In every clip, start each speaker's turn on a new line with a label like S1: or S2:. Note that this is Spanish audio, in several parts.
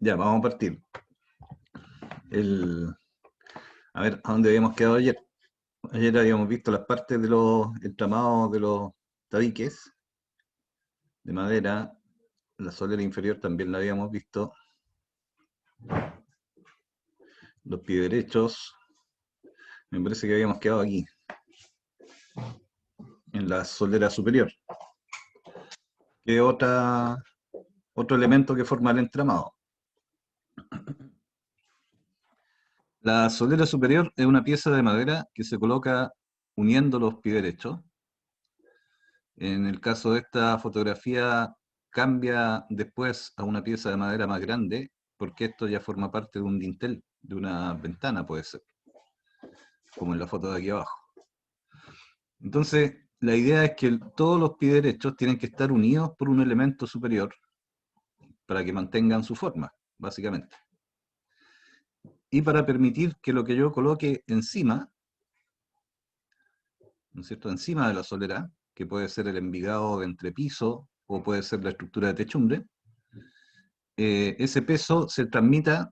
S1: Ya, vamos a partir. El, a ver, ¿a dónde habíamos quedado ayer? Ayer habíamos visto las partes de los entramados de los tabiques de madera. La solera inferior también la habíamos visto. Los pies derechos. Me parece que habíamos quedado aquí, en la solera superior. ¿Qué otro elemento que forma el entramado? La solera superior es una pieza de madera que se coloca uniendo los pies derechos. En el caso de esta fotografía cambia después a una pieza de madera más grande, porque esto ya forma parte de un dintel, de una ventana puede ser, como en la foto de aquí abajo. Entonces, la idea es que todos los pies derechos tienen que estar unidos por un elemento superior para que mantengan su forma, básicamente. Y para permitir que lo que yo coloque encima, ¿no es cierto?, encima de la solera, que puede ser el envigado de entrepiso o puede ser la estructura de techumbre, ese peso se transmita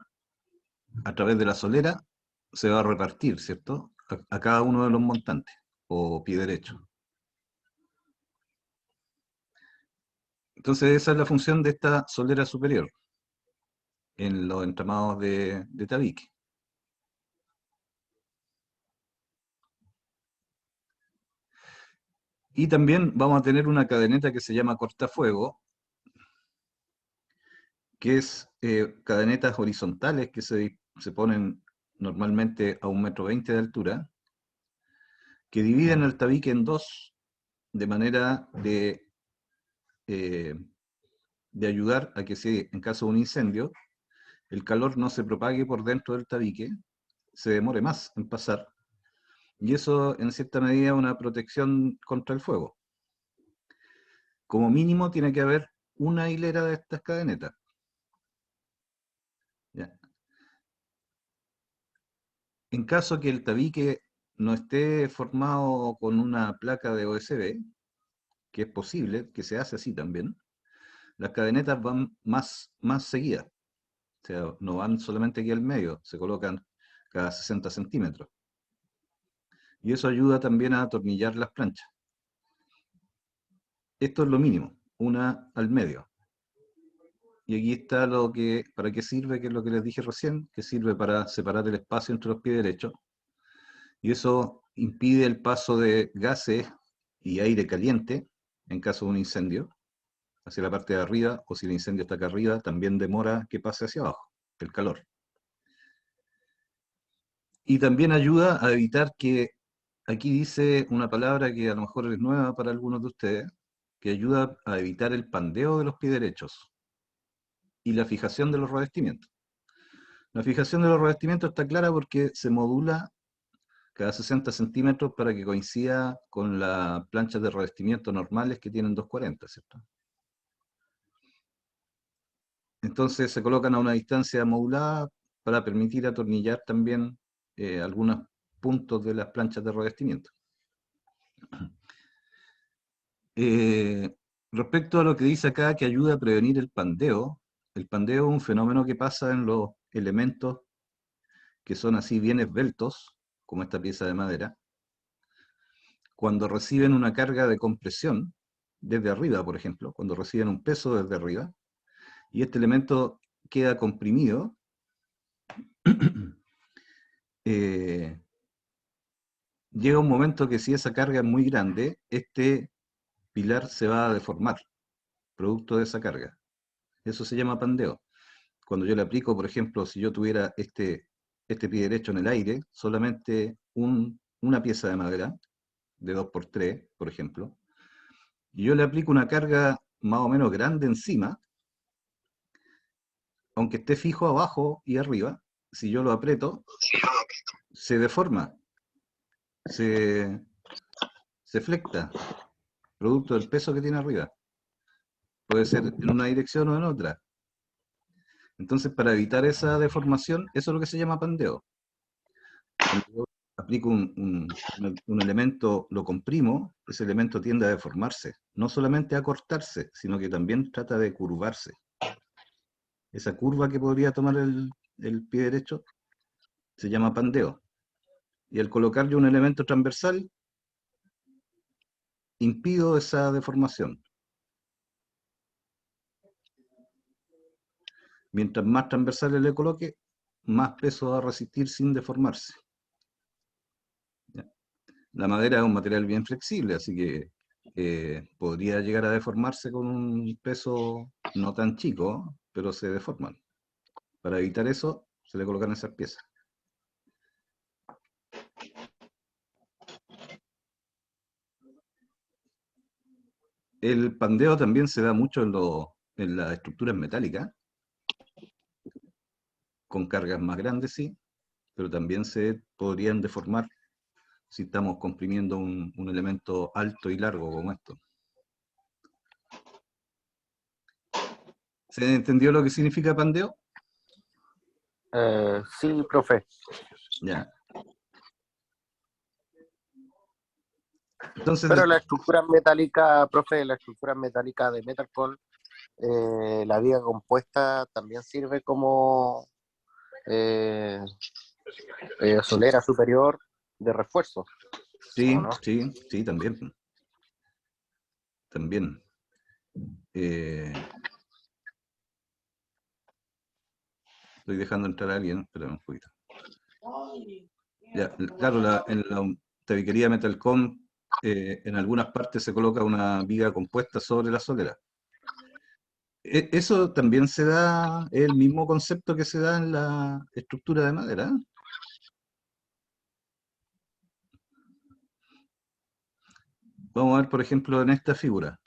S1: a través de la solera, se va a repartir, ¿cierto?, a cada uno de los montantes, o pie derecho. Entonces esa es la función de esta solera superior, en los entramados de tabique. Y también vamos a tener una cadeneta que se llama cortafuego, que es cadenetas horizontales que se ponen normalmente a 1,20 m de altura, que dividen el tabique en dos, de manera eh, de ayudar a que si en caso de un incendio, el calor no se propague por dentro del tabique, se demore más en pasar, y eso en cierta medida es una protección contra el fuego. Como mínimo tiene que haber una hilera de estas cadenetas. ¿Ya? En caso que el tabique no esté formado con una placa de OSB, que es posible, que se hace así también, las cadenetas van más seguidas. O sea, no van solamente aquí al medio, se colocan cada 60 centímetros. Y eso ayuda también a atornillar las planchas. Esto es lo mínimo, una al medio. Y aquí está para qué sirve, que es lo que les dije recién, que sirve para separar el espacio entre los pies derechos. Y eso impide el paso de gases y aire caliente en caso de un incendio hacia la parte de arriba, o si el incendio está acá arriba, también demora que pase hacia abajo, el calor. Y también ayuda a evitar que, aquí dice una palabra que a lo mejor es nueva para algunos de ustedes, que ayuda a evitar el pandeo de los pies derechos y la fijación de los revestimientos. La fijación de los revestimientos está clara porque se modula cada 60 centímetros para que coincida con las planchas de revestimiento normales que tienen 240, ¿cierto? Entonces se colocan a una distancia modulada para permitir atornillar también algunos puntos de las planchas de revestimiento. Respecto a lo que dice acá, que ayuda a prevenir el pandeo es un fenómeno que pasa en los elementos que son así bien esbeltos, como esta pieza de madera, cuando reciben una carga de compresión desde arriba, por ejemplo, cuando reciben un peso desde arriba, y este elemento queda comprimido, eh, llega un momento que si esa carga es muy grande, este pilar se va a deformar, producto de esa carga. Eso se llama pandeo. Cuando yo le aplico, por ejemplo, si yo tuviera este pie derecho en el aire, solamente una pieza de madera, de 2x3, por ejemplo, y yo le aplico una carga más o menos grande encima, aunque esté fijo abajo y arriba, si yo lo aprieto, se deforma, se, se flecta, producto del peso que tiene arriba. Puede ser en una dirección o en otra. Entonces, para evitar esa deformación, eso es lo que se llama pandeo. Cuando yo aplico un elemento, lo comprimo, ese elemento tiende a deformarse. No solamente a cortarse, sino que también trata de curvarse. esa curva que podría tomar el pie derecho, se llama pandeo. Y al colocar yo un elemento transversal, impido esa deformación. Mientras más transversales le coloque, más peso va a resistir sin deformarse. ¿Ya? La madera es un material bien flexible, así que podría llegar a deformarse con un peso no tan chico, pero se deforman. Para evitar eso, se le colocan esas piezas. El pandeo también se da mucho en las estructuras metálicas, con cargas más grandes, sí, pero también se podrían deformar si estamos comprimiendo un elemento alto y largo como esto. ¿Se entendió lo que significa pandeo?
S2: Sí, profe.
S1: Ya. Entonces,
S2: Pero la estructura metálica, profe, la estructura metálica de Metalcon, la viga compuesta también sirve como eh, solera superior de refuerzo, ¿o
S1: sí,
S2: no?
S1: sí, sí, también. También. Estoy dejando entrar a alguien, espera un poquito. Ya, claro, en la tabiquería Metalcom, en algunas partes se coloca una viga compuesta sobre la solera. Eso también se da, es el mismo concepto que se da en la estructura de madera. Vamos a ver, por ejemplo, en esta figura.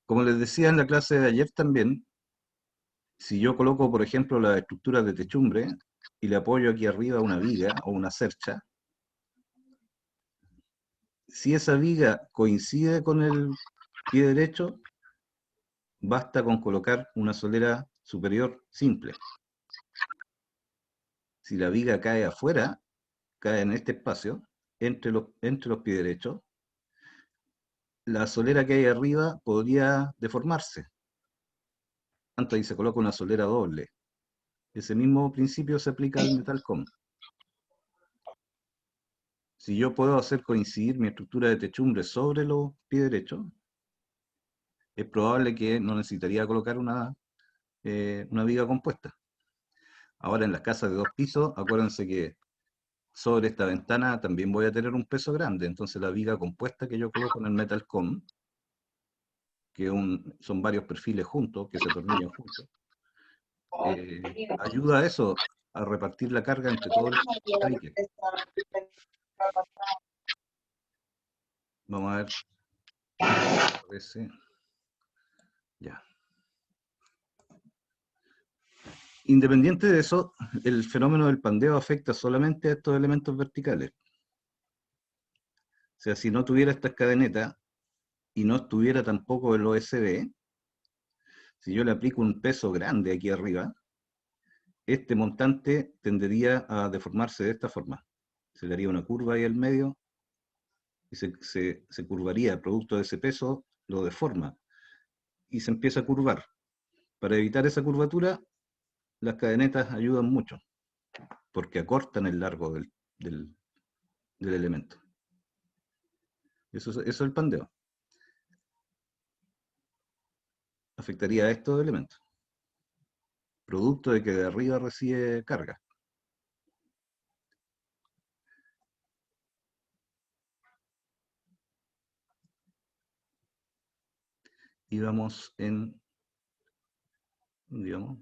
S1: Como les decía en la clase de ayer también, si yo coloco, por ejemplo, la estructura de techumbre y le apoyo aquí arriba una viga o una cercha, si esa viga coincide con el pie derecho, basta con colocar una solera superior simple. Si la viga cae afuera, cae en este espacio, entre los pies derechos, la solera que hay arriba podría deformarse. Tanto ahí se coloca una solera doble. Ese mismo principio se aplica al metalcom. Si yo puedo hacer coincidir mi estructura de techumbre sobre los pies derechos, es probable que no necesitaría colocar una viga compuesta. Ahora en las casas de 2 pisos, acuérdense que sobre esta ventana también voy a tener un peso grande, entonces la viga compuesta que yo coloco en el metalcom, que son varios perfiles juntos, que se atornillan juntos, ayuda a eso, a repartir la carga entre todo el tabique. Vamos a ver. Parece. Ya. Independiente de eso, el fenómeno del pandeo afecta solamente a estos elementos verticales. O sea, si no tuviera estas cadenetas y no estuviera tampoco el OSB, si yo le aplico un peso grande aquí arriba, este montante tendería a deformarse de esta forma. Se le haría una curva ahí al medio y se curvaría, producto de ese peso, lo deforma y se empieza a curvar. Para evitar esa curvatura, las cadenetas ayudan mucho, porque acortan el largo del elemento. Eso es el pandeo. Afectaría a estos elementos, producto de que de arriba recibe carga. Y vamos digamos,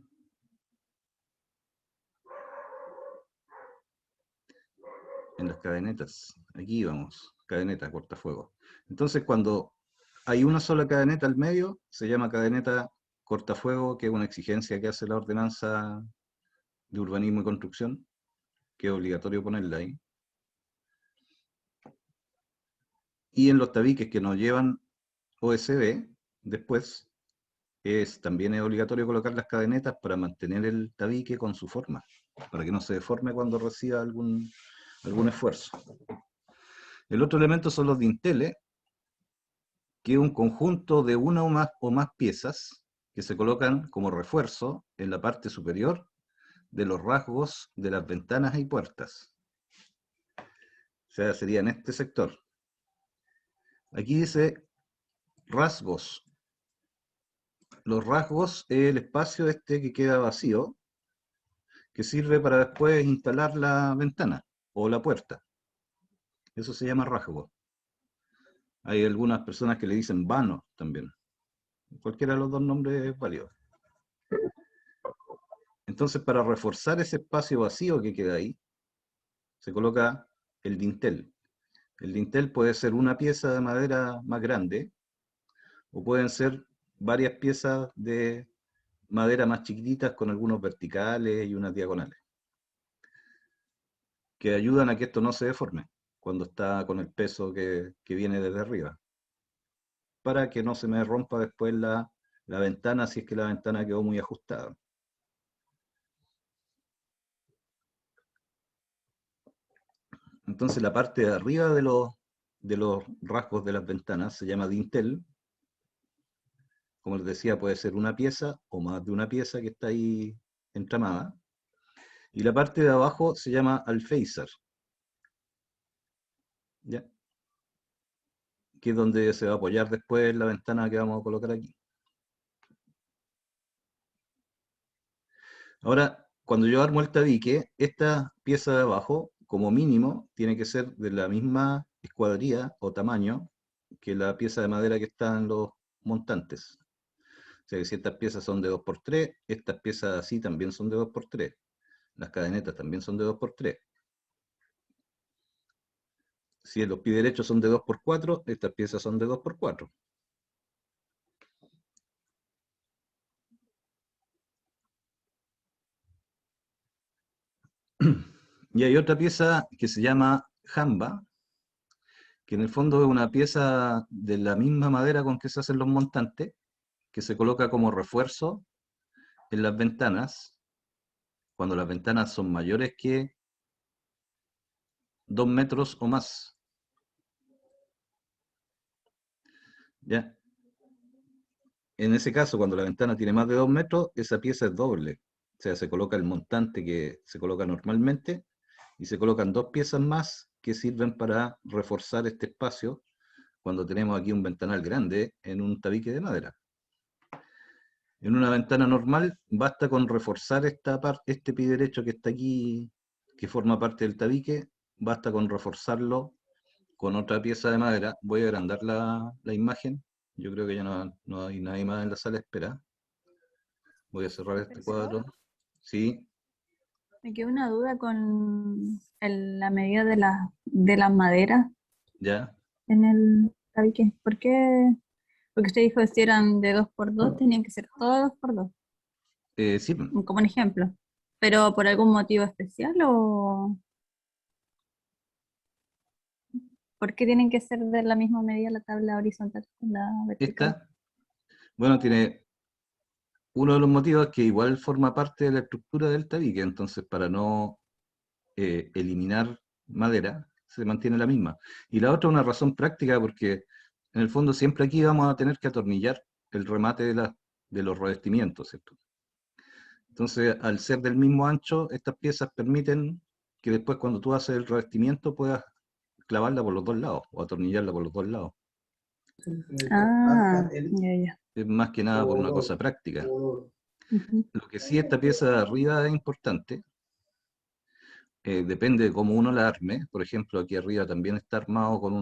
S1: en las cadenetas. Aquí vamos, cadeneta, cortafuego. Entonces, cuando hay una sola cadeneta al medio, se llama cadeneta cortafuego, que es una exigencia que hace la ordenanza de urbanismo y construcción, que es obligatorio ponerla ahí. Y en los tabiques que nos llevan OSB, después, también es obligatorio colocar las cadenetas para mantener el tabique con su forma, para que no se deforme cuando reciba algún esfuerzo. El otro elemento son los dinteles, que es un conjunto de una o más piezas que se colocan como refuerzo en la parte superior de los rasgos de las ventanas y puertas. O sea, sería en este sector. Aquí dice rasgos. Los rasgos es el espacio este que queda vacío, que sirve para después instalar la ventana o la puerta. Eso se llama rasgo. Hay algunas personas que le dicen vano también. Cualquiera de los dos nombres es válido. Entonces, para reforzar ese espacio vacío que queda ahí, se coloca el dintel. El dintel puede ser una pieza de madera más grande o pueden ser varias piezas de madera más chiquititas con algunos verticales y unas diagonales, que ayudan a que esto no se deforme cuando está con el peso que viene desde arriba, para que no se me rompa después la ventana si es que la ventana quedó muy ajustada. Entonces la parte de arriba de los rasgos de las ventanas se llama dintel. Como les decía, puede ser una pieza o más de una pieza que está ahí entramada. Y la parte de abajo se llama alféizar, ¿ya? Que es donde se va a apoyar después la ventana que vamos a colocar aquí. Ahora, cuando yo armo el tabique, esta pieza de abajo, como mínimo, tiene que ser de la misma escuadría o tamaño que la pieza de madera que está en los montantes. O sea que si estas piezas son de 2x3, estas piezas así también son de 2x3. Las cadenetas también son de 2x3. Si los pies derechos son de 2x4, estas piezas son de 2x4. Y hay otra pieza que se llama jamba, que en el fondo es una pieza de la misma madera con que se hacen los montantes, que se coloca como refuerzo en las ventanas, cuando las ventanas son mayores que 2 metros o más. ¿Ya? En ese caso, cuando la ventana tiene más de 2 metros, esa pieza es doble. O sea, se coloca el montante que se coloca normalmente y se colocan dos piezas más que sirven para reforzar este espacio cuando tenemos aquí un ventanal grande en un tabique de madera. En una ventana normal basta con reforzar este pie derecho que está aquí, que forma parte del tabique, basta con reforzarlo con otra pieza de madera. Voy a agrandar la imagen. Yo creo que ya no hay nadie más en la sala de espera. Voy a cerrar este
S3: Profesor,
S1: cuadro. Sí,
S3: me quedó una duda con la medida de las maderas
S1: ya.
S3: en el tabique. ¿Por qué? Porque usted dijo que si eran de 2x2 tenían que ser todos 2x2,
S1: Sí,
S3: como un ejemplo. ¿Pero por algún motivo especial o por qué tienen que ser de la misma medida la tabla horizontal con la vertical?
S1: esta, bueno, tiene uno de los motivos que igual forma parte de la estructura del tabique, entonces para no eliminar madera, se mantiene la misma. Y la otra, una razón práctica, porque en el fondo siempre aquí vamos a tener que atornillar el remate de los revestimientos, ¿cierto? Entonces, al ser del mismo ancho, estas piezas permiten que después cuando tú haces el revestimiento puedas clavarla por los dos lados o atornillarla por los dos lados.
S3: Ah, ya, ya.
S1: Es más que nada por una cosa práctica.
S3: Ujú.
S1: Lo que sí, esta pieza de arriba es importante, depende de cómo uno la arme. Por ejemplo, aquí arriba también está armado con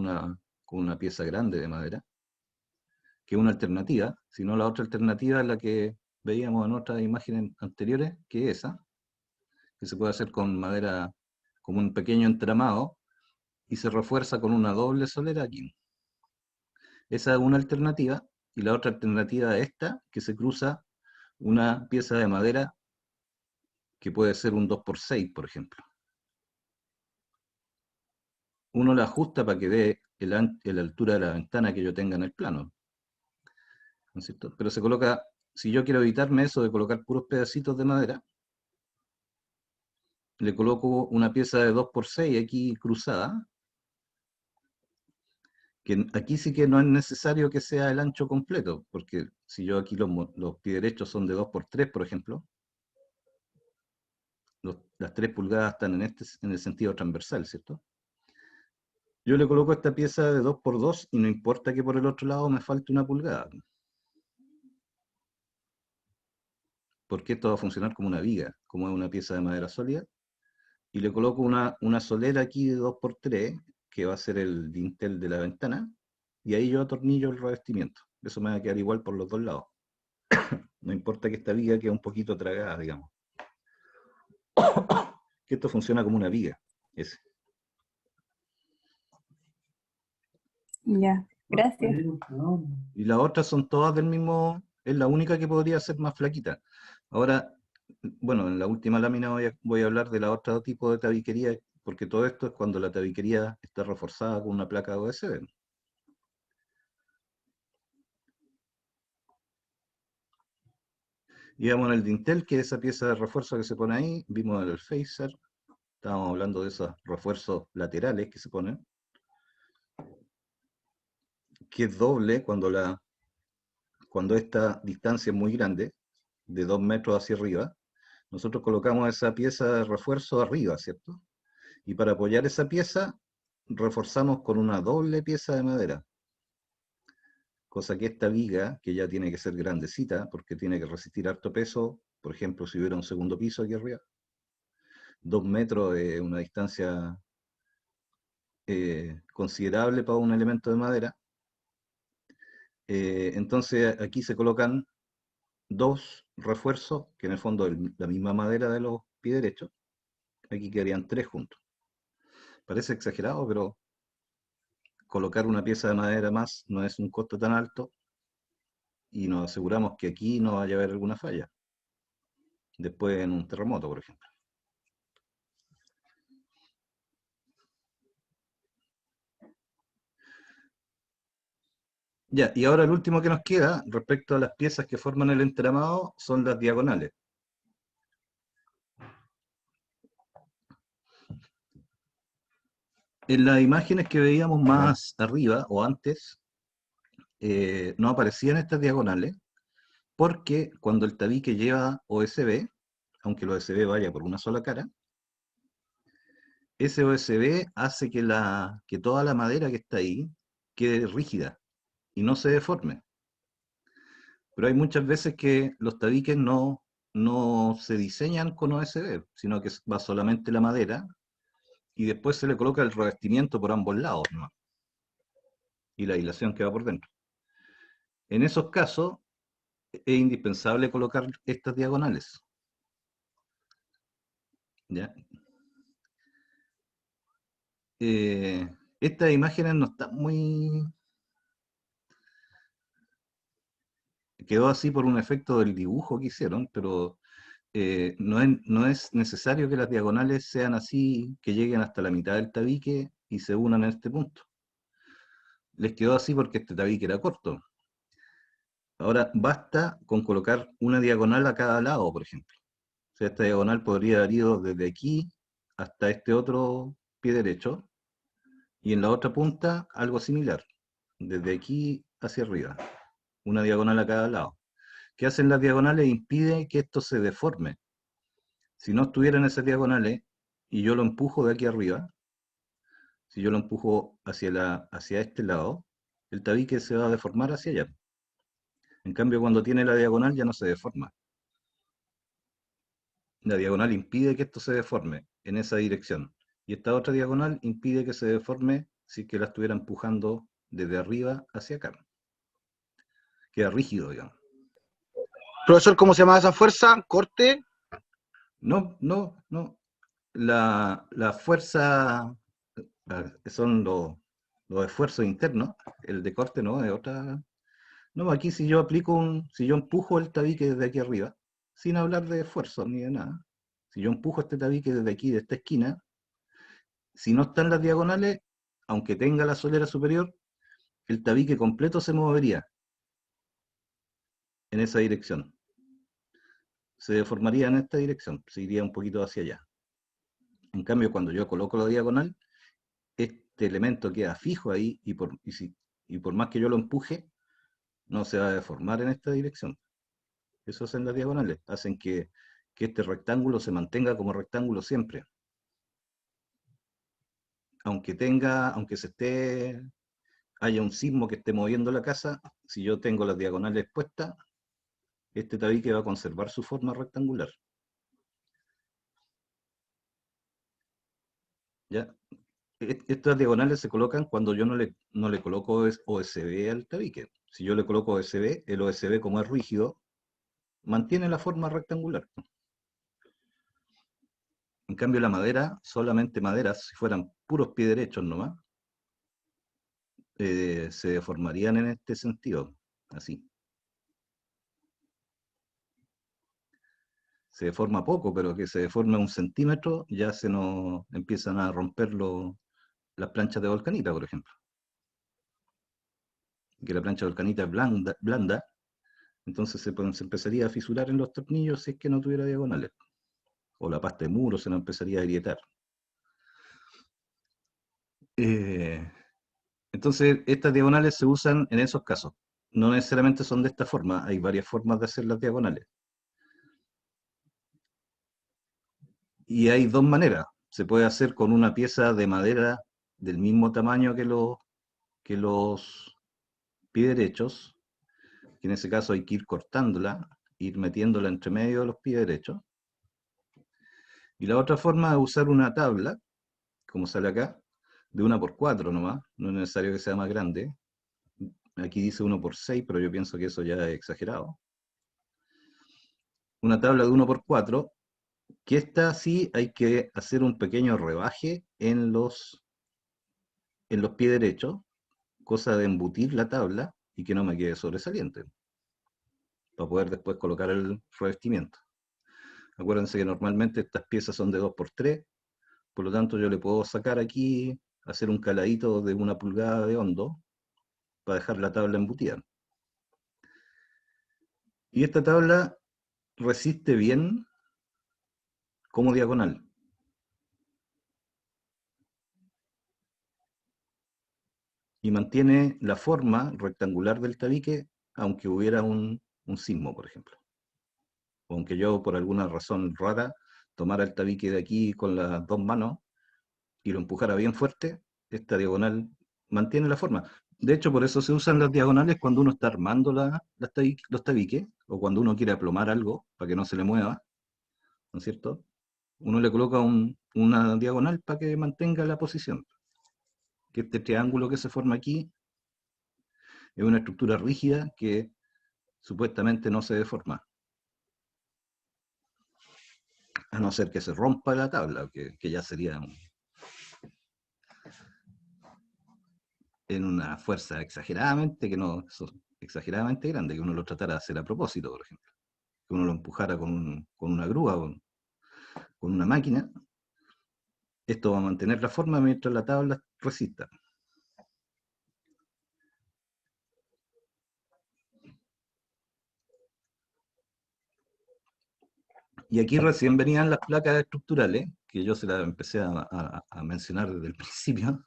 S1: una pieza grande de madera, que es una alternativa. Si no, la otra alternativa es la que veíamos en otras imágenes anteriores, que es esa, que se puede hacer con madera como un pequeño entramado y se refuerza con una doble solera aquí. Esa es una alternativa, y la otra alternativa es esta, que se cruza una pieza de madera que puede ser un 2x6, por ejemplo. Uno la ajusta para que dé la altura de la ventana que yo tenga en el plano, ¿no es cierto? Pero se coloca, si yo quiero evitarme eso de colocar puros pedacitos de madera, le coloco una pieza de 2x6 aquí cruzada, Que aquí sí que no es necesario que sea el ancho completo, porque si yo aquí los pies derechos son de 2 por 3, por ejemplo, las 3 pulgadas están en el sentido transversal, ¿cierto? Yo le coloco esta pieza de 2 por 2 y no importa que por el otro lado me falte una pulgada, porque esto va a funcionar como una viga, como es una pieza de madera sólida, y le coloco una solera aquí de 2 por 3, que va a ser el dintel de la ventana, y ahí yo atornillo el revestimiento. Eso me va a quedar igual por los dos lados. No importa que esta viga quede un poquito tragada, digamos. Que esto funciona como una viga. Ese.
S3: Ya, gracias.
S1: Y las otras son todas del mismo, es la única que podría ser más flaquita. Ahora, bueno, en la última lámina voy a hablar de la otra tipo de tabiquería, porque todo esto es cuando la tabiquería está reforzada con una placa de OSB. Y vamos en el dintel, que es esa pieza de refuerzo que se pone ahí. Vimos el phaser. Estábamos hablando de esos refuerzos laterales que se ponen, que es doble cuando esta distancia es muy grande, de 2 metros hacia arriba. Nosotros colocamos esa pieza de refuerzo arriba, ¿cierto? Y para apoyar esa pieza, reforzamos con una doble pieza de madera. Cosa que esta viga, que ya tiene que ser grandecita, porque tiene que resistir harto peso, por ejemplo, si hubiera un segundo piso aquí arriba, 2 metros es una distancia considerable para un elemento de madera. Entonces aquí se colocan dos refuerzos, que en el fondo es la misma madera de los pies derechos. Aquí quedarían 3 juntos. Parece exagerado, pero colocar una pieza de madera más no es un costo tan alto y nos aseguramos que aquí no vaya a haber alguna falla. Después en un terremoto, por ejemplo. Ya, y ahora el último que nos queda respecto a las piezas que forman el entramado son las diagonales. En las imágenes que veíamos más arriba o antes, no aparecían estas diagonales, porque cuando el tabique lleva OSB, aunque el OSB vaya por una sola cara, ese OSB hace que toda la madera que está ahí quede rígida y no se deforme. Pero hay muchas veces que los tabiques no se diseñan con OSB, sino que va solamente la madera y después se le coloca el revestimiento por ambos lados, ¿no? Y la aislación que va por dentro. En esos casos es indispensable colocar estas diagonales. ¿Ya? Estas imágenes no están muy... Quedó así por un efecto del dibujo que hicieron, pero no es necesario que las diagonales sean así, que lleguen hasta la mitad del tabique y se unan en este punto. Les quedó así porque este tabique era corto. Ahora basta con colocar una diagonal a cada lado, por ejemplo. O sea, esta diagonal podría haber ido desde aquí hasta este otro pie derecho, y en la otra punta algo similar, desde aquí hacia arriba, una diagonal a cada lado. ¿Qué hacen las diagonales? Impide que esto se deforme. Si no estuvieran esas diagonales y yo lo empujo de aquí arriba, si yo lo empujo hacia este lado, el tabique se va a deformar hacia allá. En cambio, cuando tiene la diagonal ya no se deforma. La diagonal impide que esto se deforme en esa dirección. Y esta otra diagonal impide que se deforme si que la estuviera empujando desde arriba hacia acá. Queda rígido, digamos.
S2: Profesor, ¿cómo se llama esa fuerza? ¿Corte?
S1: No. La fuerza son los esfuerzos internos. El de corte no, es otra. No, aquí si yo empujo el tabique desde aquí arriba, sin hablar de esfuerzo ni de nada, si yo empujo este tabique desde aquí, de esta esquina, si no están las diagonales, aunque tenga la solera superior, el tabique completo se movería en esa dirección. Se deformaría en esta dirección, se iría un poquito hacia allá. En cambio, cuando yo coloco la diagonal, este elemento queda fijo ahí y por más que yo lo empuje, no se va a deformar en esta dirección. Eso hacen las diagonales, hacen que este rectángulo se mantenga como rectángulo siempre. Aunque haya un sismo que esté moviendo la casa, si yo tengo las diagonales puestas, este tabique va a conservar su forma rectangular. ¿Ya? Estas diagonales se colocan cuando yo no le coloco OSB al tabique. Si yo le coloco OSB, el OSB como es rígido, mantiene la forma rectangular. En cambio la madera, solamente maderas, si fueran puros pie derechos nomás, se deformarían en este sentido, así. Se deforma poco, pero que se deforme 1 centímetro, ya se nos empiezan a romper las planchas de volcanita, por ejemplo. Que la plancha de volcanita es blanda, entonces se empezaría a fisurar en los tornillos si es que no tuviera diagonales. O la pasta de muro se nos empezaría a agrietar. Entonces, estas diagonales se usan en esos casos. No necesariamente son de esta forma, hay varias formas de hacer las diagonales. Y hay dos maneras. Se puede hacer con una pieza de madera del mismo tamaño que los pies derechos, que en ese caso hay que ir cortándola, ir metiéndola entre medio de los pies derechos. Y la otra forma es usar una tabla, como sale acá, de 1×4 nomás, no es necesario que sea más grande. Aquí dice 1×6, pero yo pienso que eso ya es exagerado. Una tabla de 1×4, que esta sí hay que hacer un pequeño rebaje en los pies derechos, cosa de embutir la tabla y que no me quede sobresaliente, para poder después colocar el revestimiento. Acuérdense que normalmente estas piezas son de 2×3, por lo tanto yo le puedo sacar aquí, hacer un caladito de 1 pulgada de hondo, para dejar la tabla embutida. Y esta tabla resiste bien como diagonal. Y mantiene la forma rectangular del tabique, aunque hubiera un sismo, por ejemplo. O aunque yo, por alguna razón rara, tomara el tabique de aquí con las dos manos y lo empujara bien fuerte, esta diagonal mantiene la forma. De hecho, por eso se usan las diagonales cuando uno está armando los tabiques, o cuando uno quiere aplomar algo para que no se le mueva, ¿no es cierto? Uno le coloca una diagonal para que mantenga la posición. Que este triángulo que se forma aquí es una estructura rígida que supuestamente no se deforma. A no ser que se rompa la tabla, que ya sería en una fuerza exageradamente grande, que uno lo tratara de hacer a propósito, por ejemplo. Que uno lo empujara con una grúa o con una máquina. Esto va a mantener la forma mientras la tabla resista. Y aquí recién venían las placas estructurales, que yo se las empecé a mencionar desde el principio,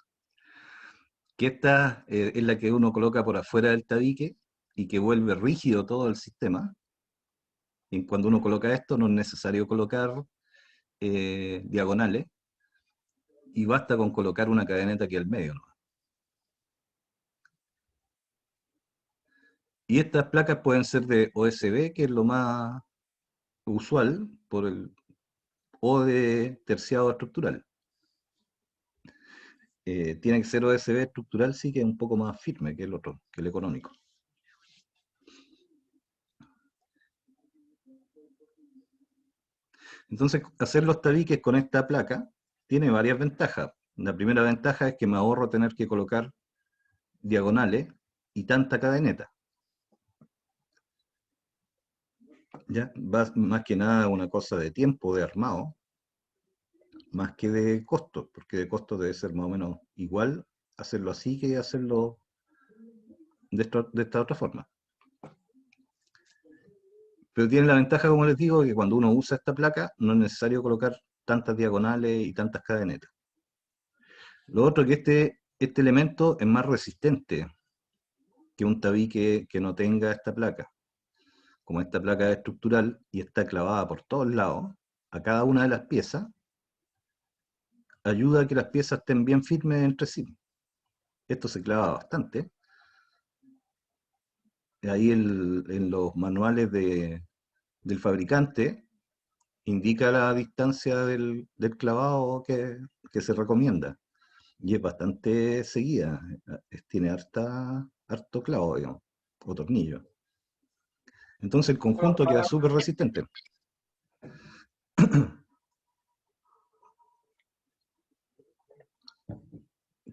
S1: que esta es la que uno coloca por afuera del tabique y que vuelve rígido todo el sistema. Y cuando uno coloca esto no es necesario colocar diagonales, y basta con colocar una cadeneta aquí al medio, ¿no? Y estas placas pueden ser de OSB, que es lo más usual, o de terciado estructural. Tiene que ser OSB estructural, sí, que es un poco más firme que el otro, que el económico. Entonces, hacer los tabiques con esta placa tiene varias ventajas. La primera ventaja es que me ahorro tener que colocar diagonales y tanta cadeneta. ¿Ya? Va más que nada una cosa de tiempo, de armado, más que de costo, porque de costo debe ser más o menos igual hacerlo así que hacerlo de esta otra forma. Pero tiene la ventaja, como les digo, que cuando uno usa esta placa no es necesario colocar tantas diagonales y tantas cadenetas. Lo otro es que este elemento es más resistente que un tabique que no tenga esta placa. Como esta placa es estructural y está clavada por todos lados, a cada una de las piezas, ayuda a que las piezas estén bien firmes entre sí. Esto se clava bastante. Ahí en los manuales del fabricante indica la distancia del clavado que se recomienda. Y es bastante seguida. Tiene harto clavo, digamos, o tornillo. Entonces el conjunto queda súper resistente.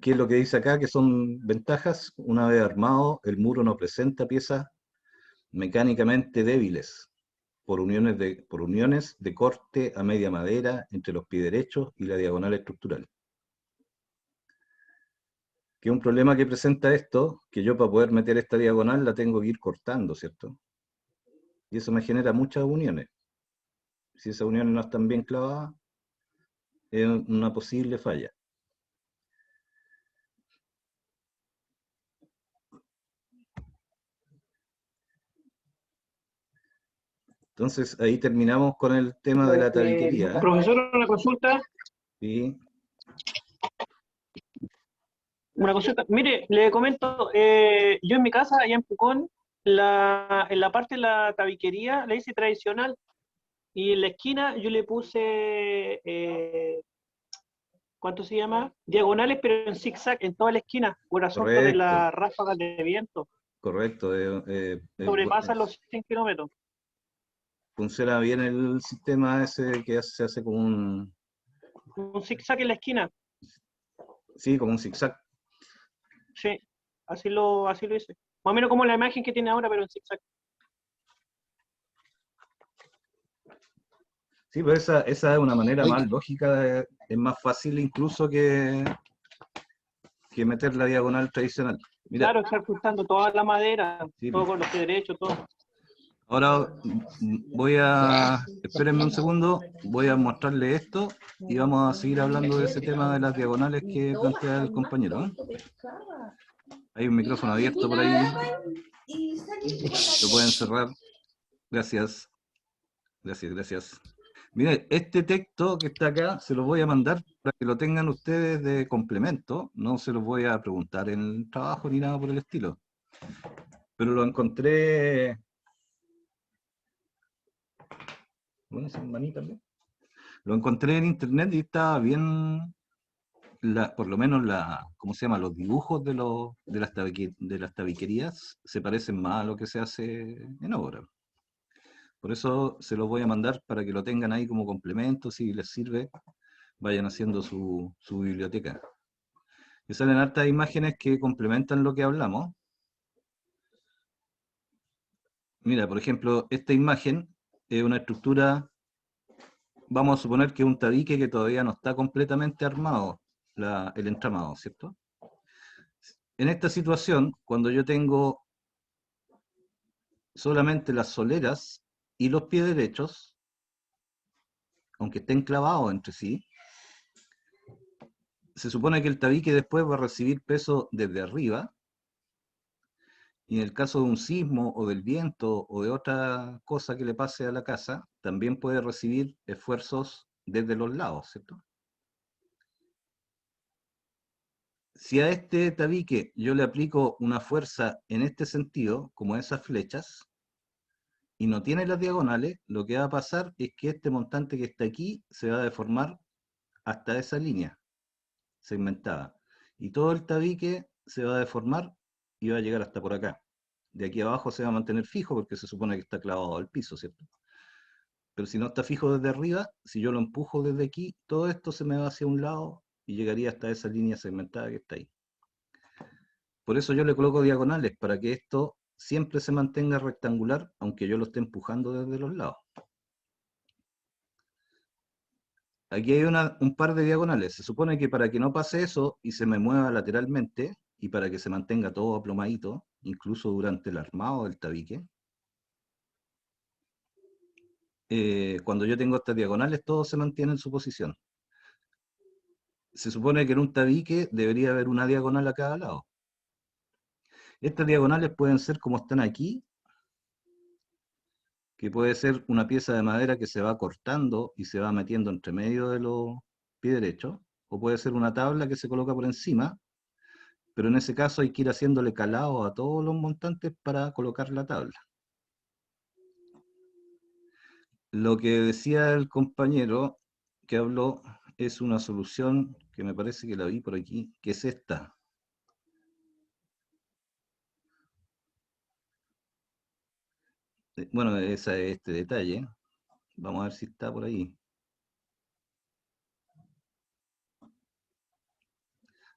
S1: ¿Qué es lo que dice acá? Que son ventajas. Una vez armado, el muro no presenta piezas mecánicamente débiles por uniones de corte a media madera entre los pies derechos y la diagonal estructural. Que es un problema que presenta esto, que yo para poder meter esta diagonal la tengo que ir cortando, ¿cierto? Y eso me genera muchas uniones. Si esas uniones no están bien clavadas, es una posible falla. Entonces ahí terminamos con el tema de la tabiquería.
S4: Profesor, una consulta.
S1: ¿Sí?
S4: Una consulta. Mire, le comento, yo en mi casa, allá en Pucón, en la parte de la tabiquería la hice tradicional y en la esquina yo le puse, ¿cuánto se llama? Diagonales, pero en zigzag en toda la esquina, por asunto de
S1: Correcto,
S4: las ráfagas de viento.
S1: correcto.
S4: Sobrepasan los 100 kilómetros.
S1: Funciona bien el sistema ese que se hace como
S4: Un zigzag en la esquina,
S1: sí, como un zigzag.
S4: sí, así lo hice. Más o menos como la imagen que tiene ahora, pero en zigzag.
S1: Sí, pero esa es una manera
S2: Oye,
S1: más lógica, es más fácil incluso que meter la diagonal tradicional. Mira,
S4: Claro, estar cruzando toda la madera,
S1: sí,
S4: todo con los pies derechos, todo.
S1: ahora espérenme un segundo, voy a mostrarle esto y vamos a seguir hablando de ese tema de las diagonales que plantea el compañero, ¿eh? Hay un micrófono abierto por ahí, lo pueden cerrar. Gracias, gracias, gracias. Mire, este texto que está acá se lo voy a mandar para que lo tengan ustedes de complemento. No se los voy a preguntar en el trabajo ni nada por el estilo. Pero lo encontré. Bueno, sin maní también. Lo encontré en internet y estaba bien. Por lo menos ¿cómo se llama? Los dibujos de las tabiquerías se parecen más a lo que se hace en obra. Por eso se los voy a mandar para que lo tengan ahí como complemento, si les sirve, vayan haciendo su biblioteca. Y salen hartas imágenes que complementan lo que hablamos. Mira, por ejemplo, esta imagen es una estructura, vamos a suponer que es un tabique que todavía no está completamente armado, el entramado, ¿cierto? En esta situación, cuando yo tengo solamente las soleras y los pies derechos, aunque estén clavados entre sí, se supone que el tabique después va a recibir peso desde arriba, y en el caso de un sismo o del viento o de otra cosa que le pase a la casa, también puede recibir esfuerzos desde los lados, ¿cierto? Si a este tabique yo le aplico una fuerza en este sentido, como esas flechas, y no tiene las diagonales, lo que va a pasar es que este montante que está aquí se va a deformar hasta esa línea segmentada. Y todo el tabique se va a deformar y va a llegar hasta por acá. De aquí abajo se va a mantener fijo porque se supone que está clavado al piso, ¿cierto? Pero si no está fijo desde arriba, si yo lo empujo desde aquí, todo esto se me va hacia un lado y llegaría hasta esa línea segmentada que está ahí. Por eso yo le coloco diagonales, para que esto siempre se mantenga rectangular, aunque yo lo esté empujando desde los lados. Aquí hay un par de diagonales. Se supone que para que no pase eso y se me mueva lateralmente, y para que se mantenga todo aplomadito, incluso durante el armado del tabique, cuando yo tengo estas diagonales, todo se mantiene en su posición. se supone que en un tabique debería haber una diagonal a cada lado. Estas diagonales pueden ser como están aquí, que puede ser una pieza de madera que se va cortando y se va metiendo entre medio de los pies derechos, o puede ser una tabla que se coloca por encima, pero en ese caso hay que ir haciéndole calado a todos los montantes para colocar la tabla. Lo que decía el compañero que habló es una solución que me parece que la vi por aquí, que es esta. Bueno, esa es este detalle. Vamos a ver si está por ahí.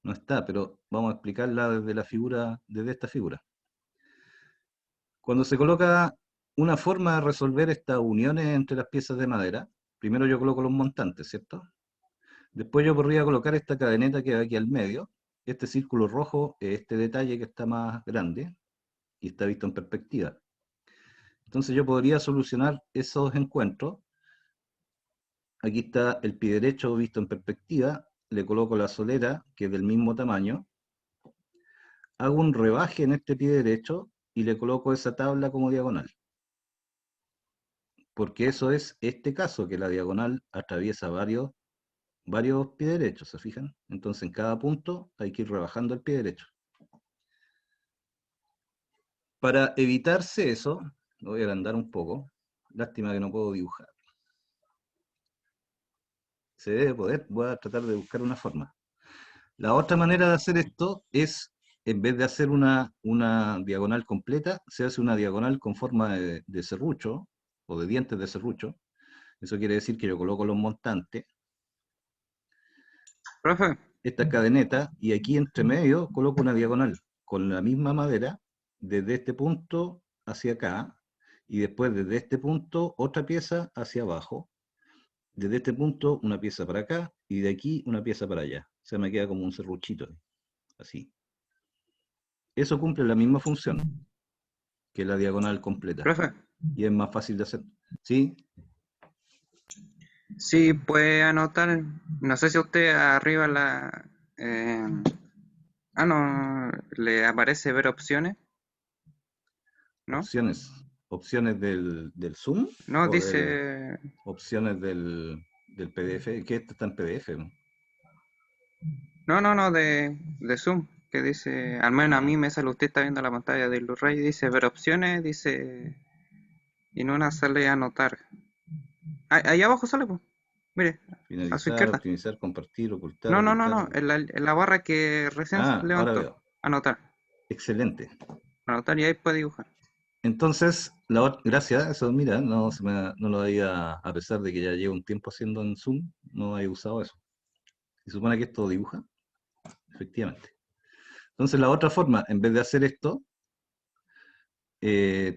S1: No está, pero vamos a explicarla desde la figura, desde esta figura. Cuando se coloca una forma de resolver estas uniones entre las piezas de madera, primero yo coloco los montantes, ¿cierto? Después yo podría colocar esta cadeneta que va aquí al medio. Este círculo rojo es este detalle que está más grande y está visto en perspectiva. Entonces yo podría solucionar esos encuentros. Aquí está el pie derecho visto en perspectiva. Le coloco la solera, que es del mismo tamaño. Hago un rebaje en este pie derecho y le coloco esa tabla como diagonal. Porque eso es este caso, que la diagonal atraviesa varios pies derechos, ¿se fijan? Entonces en cada punto hay que ir rebajando el pie derecho. Para evitarse eso, lo voy a agrandar un poco. Lástima que no puedo dibujar. Se debe poder, voy a tratar de buscar una forma. La otra manera de hacer esto es, en vez de hacer una diagonal completa, se hace una diagonal con forma de serrucho, o de dientes de serrucho. Eso quiere decir que yo coloco los montantes,
S5: Profe,
S1: esta cadeneta, y aquí entre medio coloco una diagonal con la misma madera, desde este punto hacia acá, y después desde este punto otra pieza hacia abajo, desde este punto una pieza para acá, y de aquí una pieza para allá. O sea, me queda como un serruchito, así. Eso cumple la misma función que la diagonal completa,
S5: profe,
S1: y es más fácil de hacer. ¿Sí?
S5: sí puede anotar, no sé si usted arriba eh, no, le aparece ver opciones, ¿no?
S1: Opciones del Zoom,
S5: No,
S1: o
S5: dice,
S1: opciones del PDF, que esto está en PDF, ¿no?
S5: no, de Zoom, que dice, al menos a mí me sale, usted está viendo la pantalla de Blu-ray, dice ver opciones, dice, y en una sale anotar. Ahí abajo sale, pues, mire, a su
S1: Finalizar,
S5: izquierda.
S1: optimizar, compartir, ocultar, ocultar.
S5: No, en la barra que recién
S1: Ah, ahora
S5: levantó,
S1: veo.
S5: anotar,
S1: Excelente.
S5: anotar y ahí puede dibujar.
S1: Entonces, gracias, eso mira, no lo había, a pesar de que ya llevo un tiempo haciendo en Zoom, no había usado eso. Se supone que esto dibuja, efectivamente. Entonces, la otra forma, en vez de hacer esto,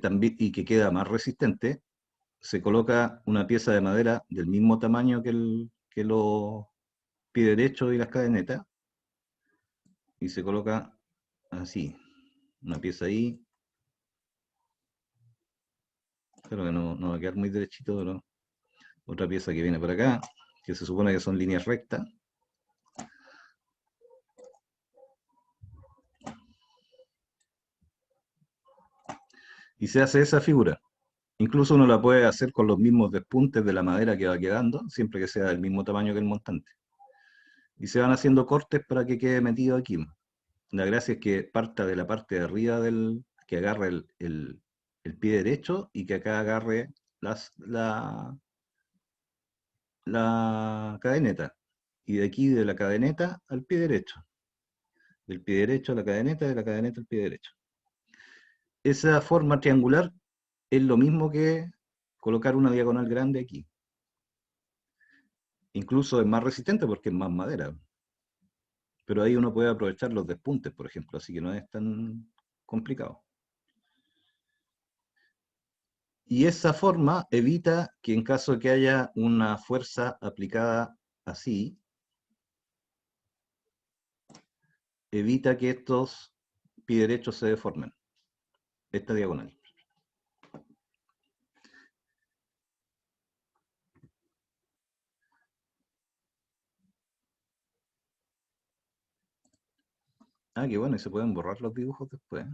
S1: también, y que queda más resistente, se coloca una pieza de madera del mismo tamaño que los pies derechos y las cadenetas, y se coloca así, una pieza ahí. Claro que no va a quedar muy derechito, pero otra pieza que viene por acá, que se supone que son líneas rectas. Y se hace esa figura. Incluso uno la puede hacer con los mismos despuntes de la madera que va quedando, siempre que sea del mismo tamaño que el montante. Y se van haciendo cortes para que quede metido aquí. La gracia es que parta de la parte de arriba que agarre el pie derecho y que acá agarre la cadeneta. Y de aquí de la cadeneta al pie derecho. Del pie derecho a la cadeneta, de la cadeneta al pie derecho. Esa forma triangular es lo mismo que colocar una diagonal grande aquí. Incluso es más resistente porque es más madera. Pero ahí uno puede aprovechar los despuntes, por ejemplo, así que no es tan complicado. Y esa forma evita que en caso de que haya una fuerza aplicada así, evita que estos pie derechos se deformen. Esta diagonal. Ah, qué bueno, y se pueden borrar los dibujos después.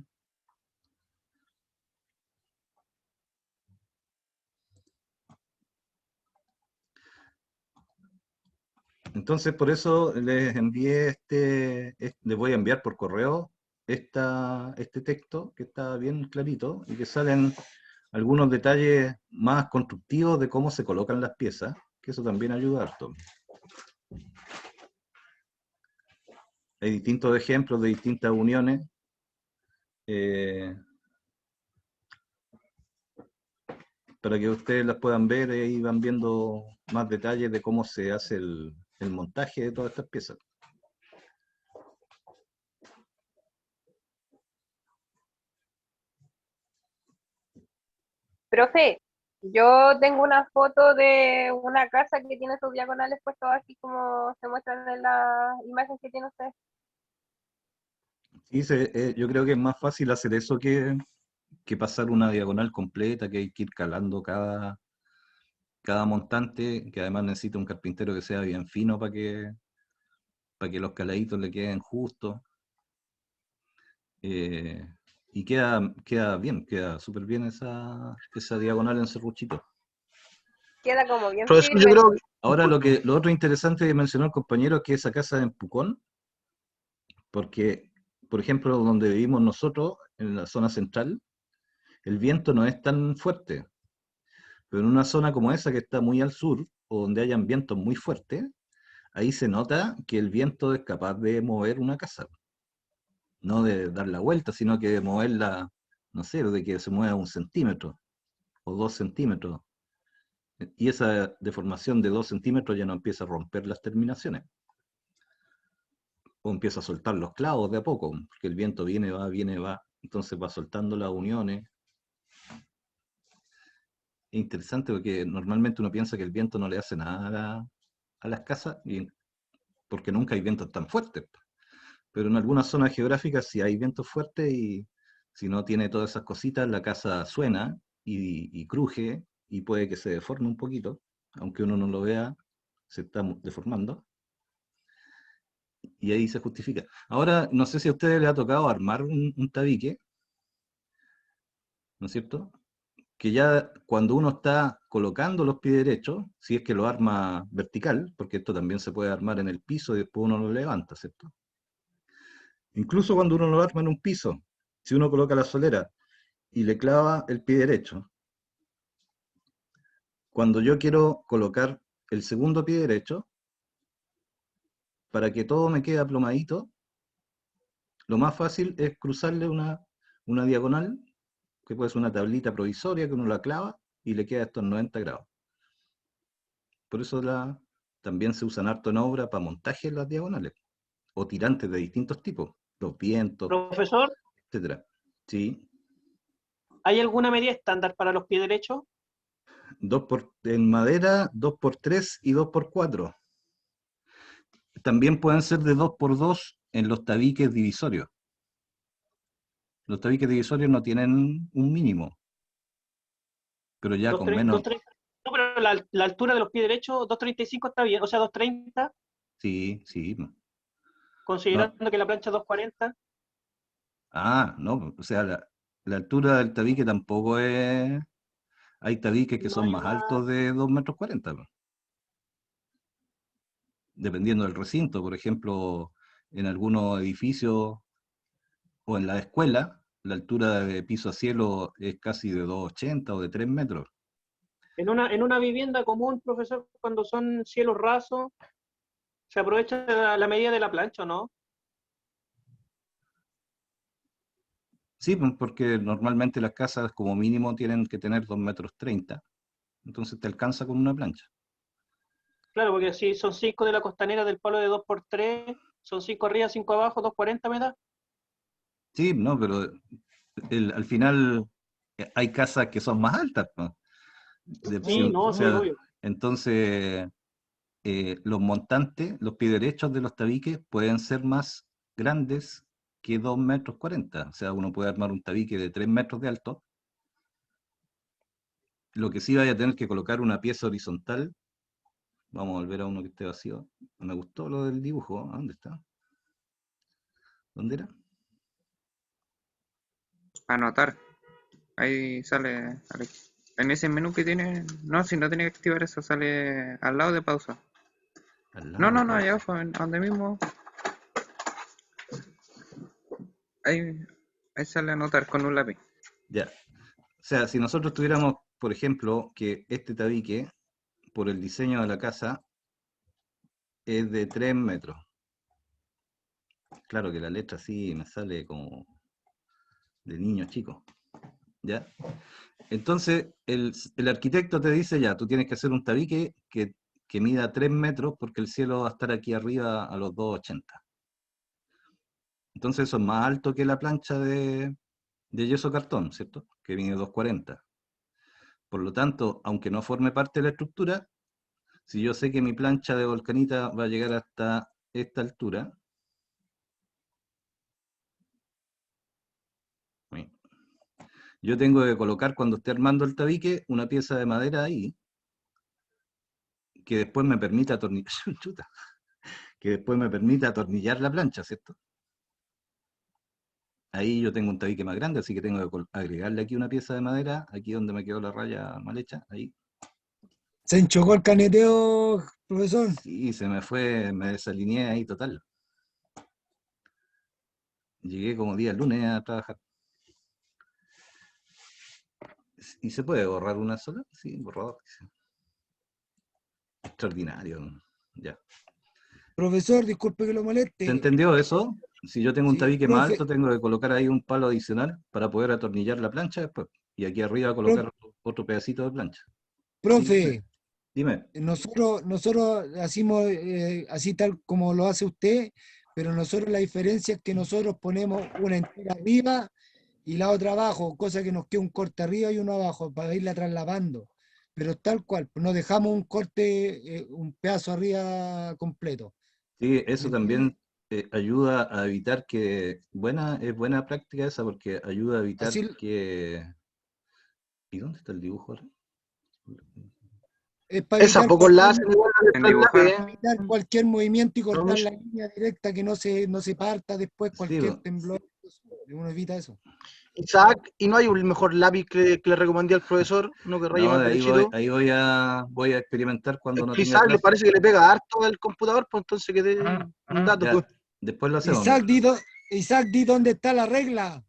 S1: Entonces, por eso les envié les voy a enviar por correo este texto que está bien clarito y que salen algunos detalles más constructivos de cómo se colocan las piezas, que eso también ayuda harto. Hay distintos ejemplos de distintas uniones. Para que ustedes las puedan ver y van viendo más detalles de cómo se hace el montaje de todas estas piezas.
S6: Profe, yo tengo una foto de una casa que tiene sus diagonales puestos así como se muestran en la imagen que tiene usted.
S1: Sí, yo creo que es más fácil hacer eso que pasar una diagonal completa, que hay que ir calando cada montante, que además necesita un carpintero que sea bien fino para que los caladitos le queden justos. Y queda bien, queda súper bien esa diagonal en serruchito.
S6: Queda como bien
S2: Profesor, yo
S6: firme.
S2: creo que,
S1: Ahora lo otro interesante que mencionó el compañero es que esa casa en Pucón, porque, por ejemplo, donde vivimos nosotros, en la zona central, el viento no es tan fuerte, pero en una zona como esa que está muy al sur, o donde hayan vientos muy fuertes, ahí se nota que el viento es capaz de mover una casa, no de dar la vuelta, sino que de moverla, no sé, de que se mueva 1 centímetro o 2 centímetros. Y esa deformación de 2 centímetros ya no empieza a romper las terminaciones, o empieza a soltar los clavos de a poco, porque el viento viene, va, entonces va soltando las uniones. Es interesante porque normalmente uno piensa que el viento no le hace nada a las casas, porque nunca hay vientos tan fuertes. Pero en algunas zonas geográficas sí hay vientos fuertes y si no tiene todas esas cositas, la casa suena y cruje y puede que se deforme un poquito, aunque uno no lo vea, se está deformando. Y ahí se justifica. Ahora, no sé si a ustedes les ha tocado armar un tabique, ¿no es cierto? Que ya cuando uno está colocando los pies derechos, si es que lo arma vertical, porque esto también se puede armar en el piso y después uno lo levanta, ¿cierto? Incluso cuando uno lo arma en un piso, si uno coloca la solera y le clava el pie derecho, cuando yo quiero colocar el segundo pie derecho, para que todo me quede aplomadito, lo más fácil es cruzarle una diagonal, que puede ser una tablita provisoria que uno la clava y le queda estos 90 grados. Por eso también se usan harto en obra para montaje en las diagonales, o tirantes de distintos tipos, los vientos,
S4: Profesor,
S1: etcétera. Sí,
S4: ¿hay alguna medida estándar para los pies derechos?
S1: en madera, 2x3 y 2x4. También pueden ser de 2x2 en los tabiques divisorios. Los tabiques divisorios no tienen un mínimo, pero ya con menos,
S4: No, pero la altura de los pies derechos, 2,35 está bien, o sea, 2,30,
S1: sí, sí. No,
S4: considerando que la plancha es 2,40.
S1: no, o sea, la altura del tabique tampoco es. Hay tabiques que
S4: No
S1: son
S4: hay
S1: más
S4: una.
S1: altos de 2,40 m, dependiendo del recinto. Por ejemplo, en algunos edificios o en la escuela, la altura de piso a cielo es casi de 2,80 o de 3 metros.
S4: En una vivienda común, profesor, cuando son cielos rasos, se aprovecha la medida de la plancha, ¿no?
S1: Sí, pues, porque normalmente las casas como mínimo tienen que tener 2,30 m, entonces te alcanza con una plancha.
S4: Claro, porque si son 5 de la costanera del palo de 2x3, son 5 arriba, 5 abajo, 2,40 me da.
S1: Sí, no, pero al final hay casas que son más altas, ¿no?
S4: Sí,
S1: O
S4: no, sí,
S1: sea,
S4: obvio.
S1: entonces los montantes, los pies derechos de los tabiques pueden ser más grandes que 2,40 m. O sea, uno puede armar un tabique de 3 metros de alto. Lo que sí vaya a tener que colocar una pieza horizontal. Vamos a volver a uno que esté vacío. Me gustó lo del dibujo. ¿A dónde está? ¿Dónde era?
S5: Anotar. Ahí sale. En ese menú que tiene. No, si no tiene que activar eso, sale al lado de pausa.
S1: Al
S5: No,
S1: lado de
S5: no, no,
S1: pausa.
S5: allá abajo, donde mismo. Ahí, ahí sale anotar con un lápiz.
S1: Ya. O sea, si nosotros tuviéramos, por ejemplo, que este tabique, por el diseño de la casa, es de 3 metros. Claro que la letra sí me sale como de niño chico. ¿Ya? Entonces, el arquitecto te dice, ya, tú tienes que hacer un tabique que mida 3 metros porque el cielo va a estar aquí arriba a los 2,80. Entonces eso es más alto que la plancha de yeso cartón, ¿cierto? Que mide 2,40. Por lo tanto, aunque no forme parte de la estructura, si yo sé que mi plancha de volcanita va a llegar hasta esta altura, yo tengo que colocar cuando esté armando el tabique una pieza de madera ahí que después me permita atornillar, chuta, que después me permita atornillar la plancha, ¿cierto? Ahí yo tengo un tabique más grande, así que tengo que agregarle aquí una pieza de madera, aquí donde me quedó la raya mal hecha, ahí.
S7: Se enchocó el caneteo, profesor.
S1: Sí, se me fue, me desalineé ahí total. Llegué como día lunes a trabajar. ¿Y se puede borrar una sola? Sí, borrador. Extraordinario. Ya.
S7: Profesor, disculpe que lo
S1: ¿Se
S7: moleste.
S1: entendió eso? Si yo tengo un
S7: Sí,
S1: tabique más
S7: profe,
S1: alto, tengo que colocar ahí un palo adicional para poder atornillar la plancha después. Y aquí arriba
S7: pro-
S1: colocar otro pedacito de plancha. Sí, dime.
S7: profe,
S1: Dime.
S7: nosotros hacemos así tal como lo hace usted, pero nosotros la diferencia es que nosotros ponemos una entera arriba y la otra abajo, cosa que nos queda un corte arriba y uno abajo para irla trasladando. Pero tal cual, no dejamos un corte, un pedazo arriba completo.
S1: Sí,
S7: ¿Me
S1: eso
S7: entiende?
S1: también ayuda a evitar que, es buena práctica esa porque ayuda a evitar
S7: Así
S1: que, ¿y dónde está el dibujo ahora?
S7: es para
S2: Esa poco la hacen igual a
S5: En
S2: nuestro
S5: dibujar.
S2: lápiz,
S7: evitar cualquier movimiento y
S2: ¿no,
S7: cortar
S2: Mish?
S7: la línea directa que no se parta después
S1: Sí,
S7: cualquier temblor. Uno evita eso.
S2: Isaac, ¿y no hay un mejor lápiz que le recomendé al profesor? Uno que raye
S1: no,
S2: más derechito.
S1: ahí voy a experimentar cuando
S2: Es
S1: no
S2: que
S1: tenga
S2: Isaac le
S1: clase.
S2: parece que le pega harto el computador, pues entonces que dé un dato, pues.
S1: Ya, después lo hacemos,
S7: Isaac,
S1: mira.
S7: Isaac, di dónde está la regla.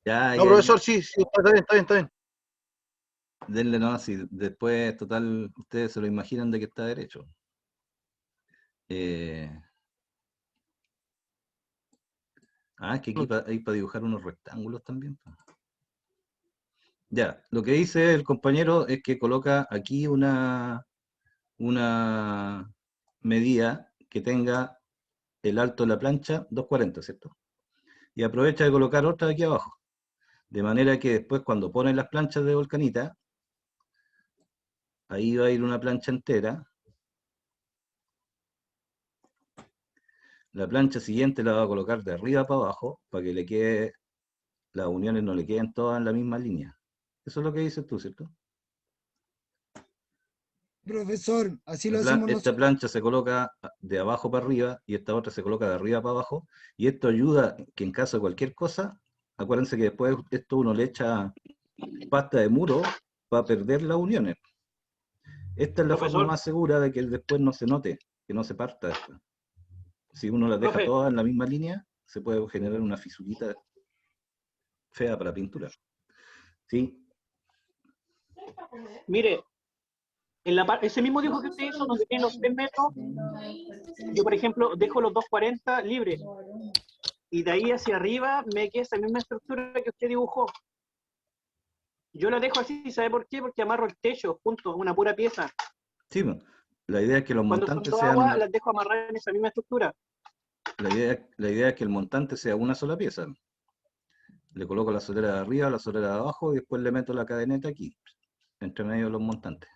S1: Ya,
S2: No, profesor, sí, sí, está bien, está bien, está bien.
S1: denle nomás, si después, total, ustedes se lo imaginan de que está derecho. Eh, es que aquí hay para dibujar unos rectángulos también. Ya, lo que dice el compañero es que coloca aquí una medida que tenga el alto de la plancha 2,40, ¿cierto? Y aprovecha de colocar otra aquí abajo. De manera que después cuando ponen las planchas de volcanita, ahí va a ir una plancha entera. La plancha siguiente la va a colocar de arriba para abajo para que le quede, las uniones no le queden todas en la misma línea. Eso es lo que dices tú, ¿cierto?
S7: Profesor, así lo hacemos
S1: Esta
S7: nosotros.
S1: plancha se coloca de abajo para arriba y esta otra se coloca de arriba para abajo. Y esto ayuda que en caso de cualquier cosa, acuérdense que después esto uno le echa pasta de muro para perder las uniones. Esta es la forma
S4: Profesor,
S1: más segura de que después no se note, que no se parta esto. Si uno las deja
S4: profe,
S1: todas en la misma línea, se puede generar una fisurita fea para pintura. ¿Sí?
S4: mire, ese mismo dibujo que usted hizo, donde tiene los 3 metros, yo, por ejemplo, dejo los 2,40 libres. Y de ahí hacia arriba me queda esa misma estructura que usted dibujó. Yo la dejo así, ¿sabe por qué? Porque amarro el techo, punto, una pura pieza.
S1: Sí, la idea es que los
S4: Cuando
S1: montantes
S4: faltó
S1: sean,
S4: agua, las dejo amarrar en esa misma estructura.
S1: la idea es que el montante sea una sola pieza. Le coloco la solera de arriba, la solera de abajo y después le meto la cadeneta aquí, entre medio de los montantes.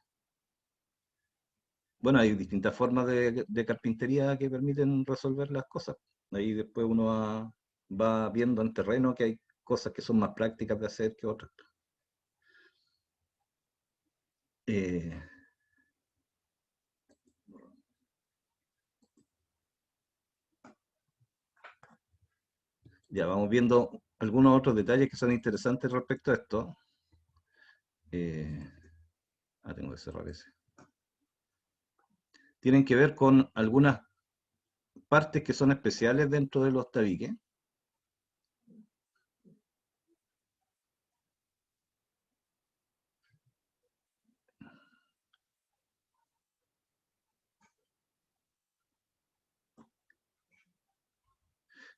S1: Bueno, hay distintas formas de carpintería que permiten resolver las cosas. Ahí después uno va viendo en terreno que hay cosas que son más prácticas de hacer que otras. Eh, Ya vamos viendo algunos otros detalles que son interesantes respecto a esto. Tengo que cerrar ese. Tienen que ver con algunas partes que son especiales dentro de los tabiques.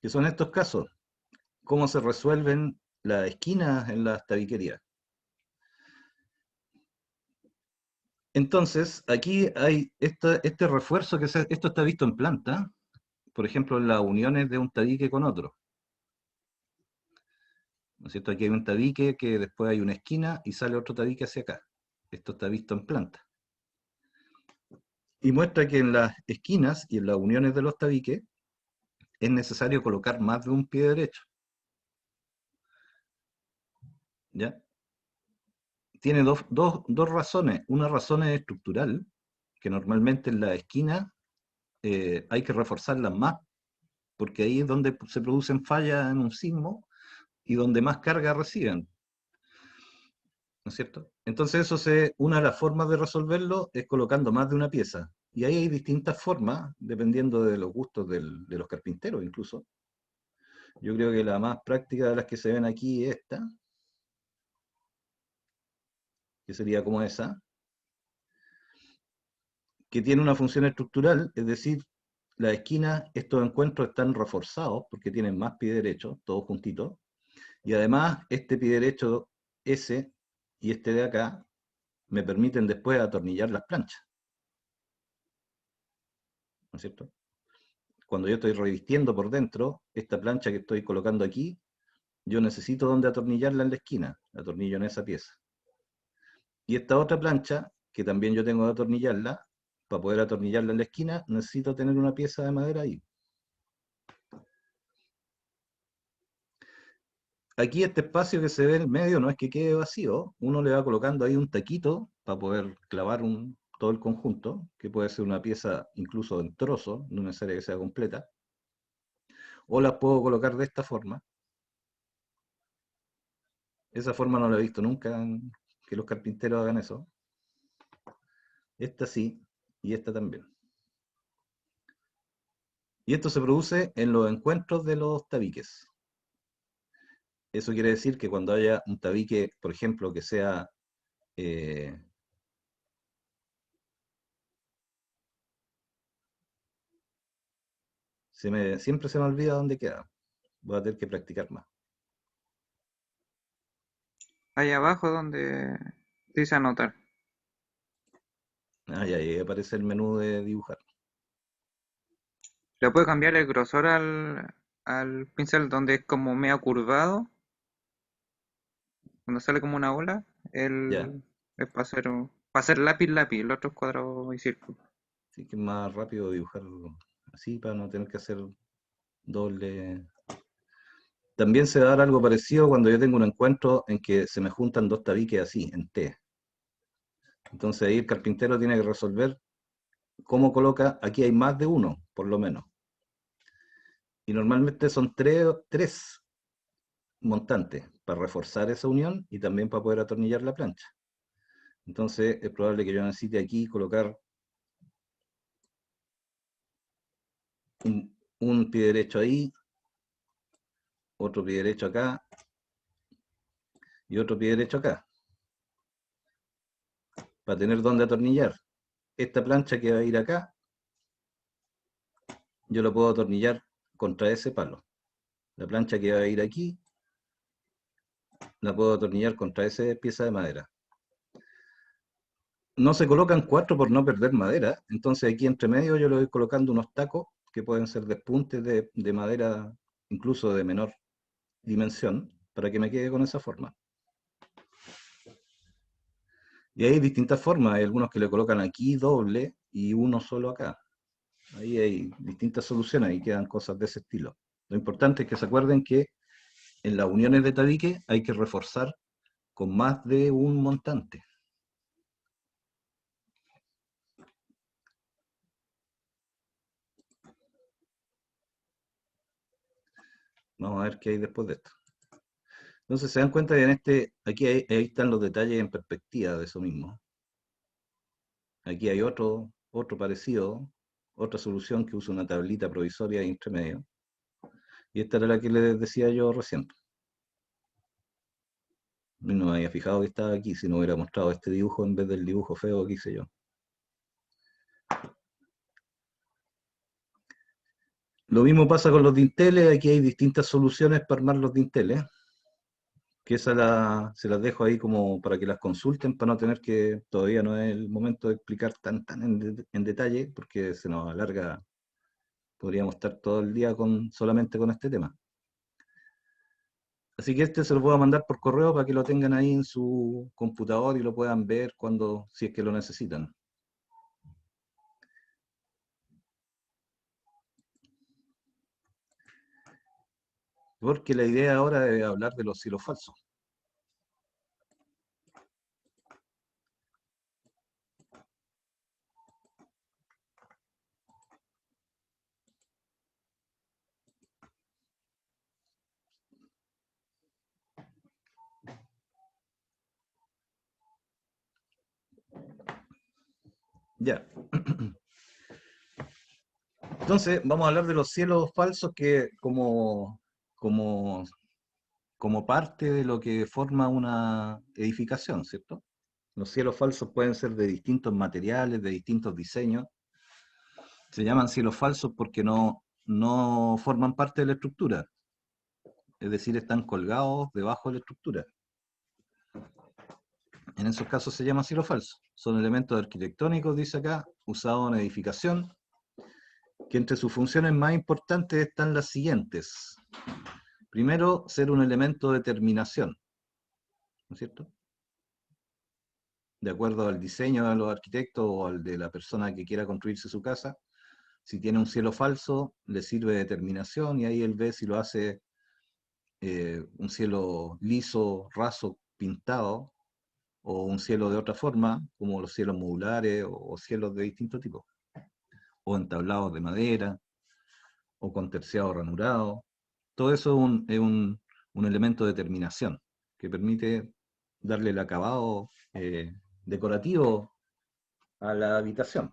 S1: Que son estos casos. Cómo se resuelven las esquinas en las tabiquerías. Entonces, aquí hay este refuerzo esto está visto en planta, por ejemplo, en las uniones de un tabique con otro. ¿No es cierto? Aquí hay un tabique que después hay una esquina y sale otro tabique hacia acá. Esto está visto en planta. Y muestra que en las esquinas y en las uniones de los tabiques es necesario colocar más de un pie derecho. ¿Ya? Tiene dos razones. Una razón es estructural, que normalmente en la esquina hay que reforzarlas más, porque ahí es donde se producen fallas en un sismo y donde más carga reciben. ¿No es cierto? Entonces una de las formas de resolverlo es colocando más de una pieza. Y ahí hay distintas formas, dependiendo de los gustos de los carpinteros incluso. Yo creo que la más práctica de las que se ven aquí es esta, que sería como esa, que tiene una función estructural, es decir, las esquinas, estos encuentros están reforzados porque tienen más pie derecho, todos juntitos, y además este pie derecho S y este de acá me permiten después atornillar las planchas, ¿no es cierto? Cuando yo estoy revistiendo por dentro, esta plancha que estoy colocando aquí, yo necesito donde atornillarla en la esquina, la atornillo en esa pieza. Y esta otra plancha, que también yo tengo que atornillarla, para poder atornillarla en la esquina, necesito tener una pieza de madera ahí. Aquí este espacio que se ve en el medio no es que quede vacío, uno le va colocando ahí un taquito para poder clavar todo el conjunto, que puede ser una pieza incluso en trozo, no es necesario que sea completa, o las puedo colocar de esta forma. Esa forma no la he visto nunca, que los carpinteros hagan eso. Esta sí, y esta también. Y esto se produce en los encuentros de los tabiques. Eso quiere decir que cuando haya un tabique, por ejemplo, que sea siempre se me olvida dónde queda. Voy a tener que practicar más.
S5: Ahí abajo donde dice anotar.
S1: Y ahí aparece el menú de dibujar.
S5: Le puede cambiar el grosor al pincel donde es como medio curvado. Cuando sale como una ola,
S1: Ya,
S5: es para hacer lápiz, el otro es cuadrado y círculo.
S1: así que es más rápido dibujar así para no tener que hacer doble. También se va a dar algo parecido cuando yo tengo un encuentro en que se me juntan dos tabiques así, en T. Entonces ahí el carpintero tiene que resolver cómo coloca, aquí hay más de uno, por lo menos. Y normalmente son tres montantes para reforzar esa unión y también para poder atornillar la plancha. Entonces es probable que yo necesite aquí colocar un pie derecho ahí, otro pie derecho acá y otro pie derecho acá, para tener donde atornillar. Esta plancha que va a ir acá, yo lo puedo atornillar contra ese palo. La plancha que va a ir aquí, la puedo atornillar contra esa pieza de madera. No se colocan cuatro por no perder madera, entonces aquí entre medio yo le voy colocando unos tacos que pueden ser despuntes de madera, incluso de menor dimensión, para que me quede con esa forma. Y hay distintas formas, hay algunos que le colocan aquí doble y uno solo acá. Ahí hay distintas soluciones y quedan cosas de ese estilo. Lo importante es que se acuerden que en las uniones de tabique hay que reforzar con más de un montante. Vamos a ver qué hay después de esto. Entonces se dan cuenta que en aquí ahí están los detalles en perspectiva de eso mismo. Aquí hay otro parecido, otra solución que usa una tablita provisoria entre medio. Y esta era la que les decía yo recién. No me había fijado que estaba aquí, si no hubiera mostrado este dibujo en vez del dibujo feo que hice yo. Lo mismo pasa con los dinteles, aquí hay distintas soluciones para armar los dinteles, que se las dejo ahí como para que las consulten, para no tener que, todavía no es el momento de explicar tan en detalle, porque se nos alarga, podríamos estar todo el día solamente con este tema. Así que este se lo voy a mandar por correo para que lo tengan ahí en su computador y lo puedan ver si es que lo necesitan. Porque la idea ahora es hablar de los cielos falsos. Ya. Entonces, vamos a hablar de los cielos falsos que como parte de lo que forma una edificación, ¿cierto? Los cielos falsos pueden ser de distintos materiales, de distintos diseños. Se llaman cielos falsos porque no forman parte de la estructura. Es decir, están colgados debajo de la estructura. En esos casos se llama cielo falso. Son elementos arquitectónicos, dice acá, usados en edificación, que entre sus funciones más importantes están las siguientes. Primero, ser un elemento de terminación, ¿no es cierto? De acuerdo al diseño de los arquitectos o al de la persona que quiera construirse su casa, si tiene un cielo falso, le sirve de terminación y ahí él ve si lo hace un cielo liso, raso, pintado, o un cielo de otra forma, como los cielos modulares o cielos de distinto tipo, o entablados de madera, o con terciado ranurado. Todo eso es un elemento de terminación que permite darle el acabado decorativo a la habitación.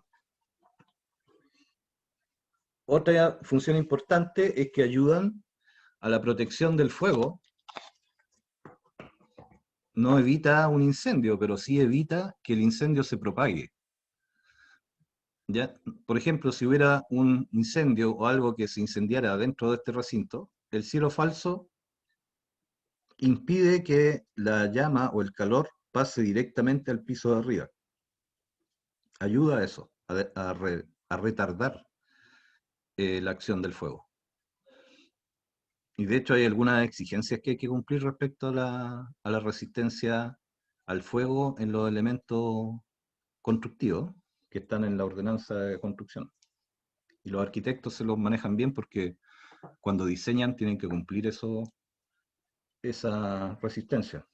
S1: Otra función importante es que ayudan a la protección del fuego. No evita un incendio, pero sí evita que el incendio se propague. ¿Ya? Por ejemplo, si hubiera un incendio o algo que se incendiara dentro de este recinto, el cielo falso impide que la llama o el calor pase directamente al piso de arriba. Ayuda a eso, a retardar la acción del fuego. Y de hecho hay algunas exigencias que hay que cumplir respecto a la resistencia al fuego en los elementos constructivos que están en la ordenanza de construcción. Y los arquitectos se los manejan bien porque cuando diseñan tienen que cumplir esa resistencia.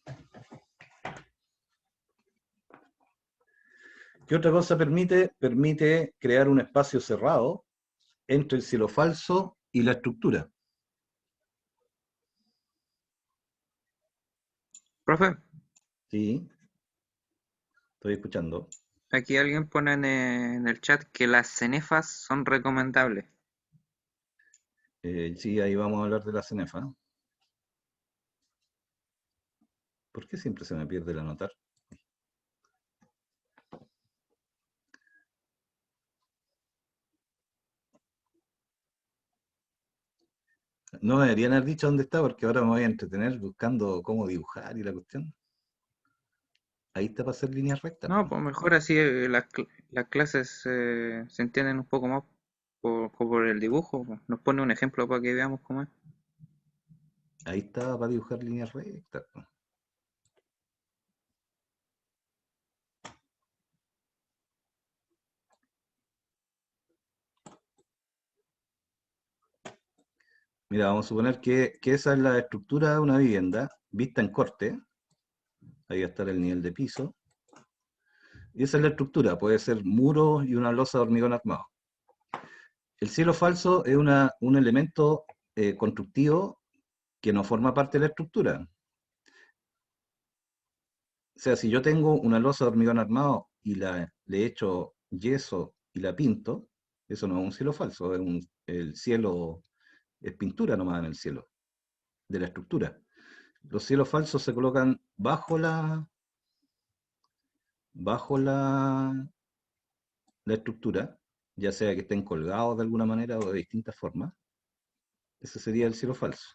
S1: ¿Qué otra cosa permite? Permite crear un espacio cerrado entre el cielo falso y la estructura.
S5: Profe,
S1: Sí, estoy escuchando.
S5: aquí alguien pone en el chat que las cenefas son recomendables.
S1: Sí, ahí vamos a hablar de la cenefa. ¿Por qué siempre se me pierde el anotar? No me deberían haber dicho dónde está, porque ahora me voy a entretener buscando cómo dibujar y la cuestión. Ahí está para hacer líneas rectas.
S5: No, pues mejor así las clases se entienden un poco más por el dibujo. Pues. Nos pone un ejemplo para que veamos cómo es.
S1: Ahí está para dibujar líneas rectas. Mira, vamos a suponer que esa es la estructura de una vivienda vista en corte. Ahí va a estar el nivel de piso. Y esa es la estructura, puede ser muros y una losa de hormigón armado. El cielo falso es un elemento constructivo que no forma parte de la estructura. O sea, si yo tengo una losa de hormigón armado y le echo yeso y la pinto, eso no es un cielo falso, el cielo es pintura nomás en el cielo, de la estructura. Los cielos falsos se colocan bajo la estructura, ya sea que estén colgados de alguna manera o de distintas formas. Ese sería el cielo falso.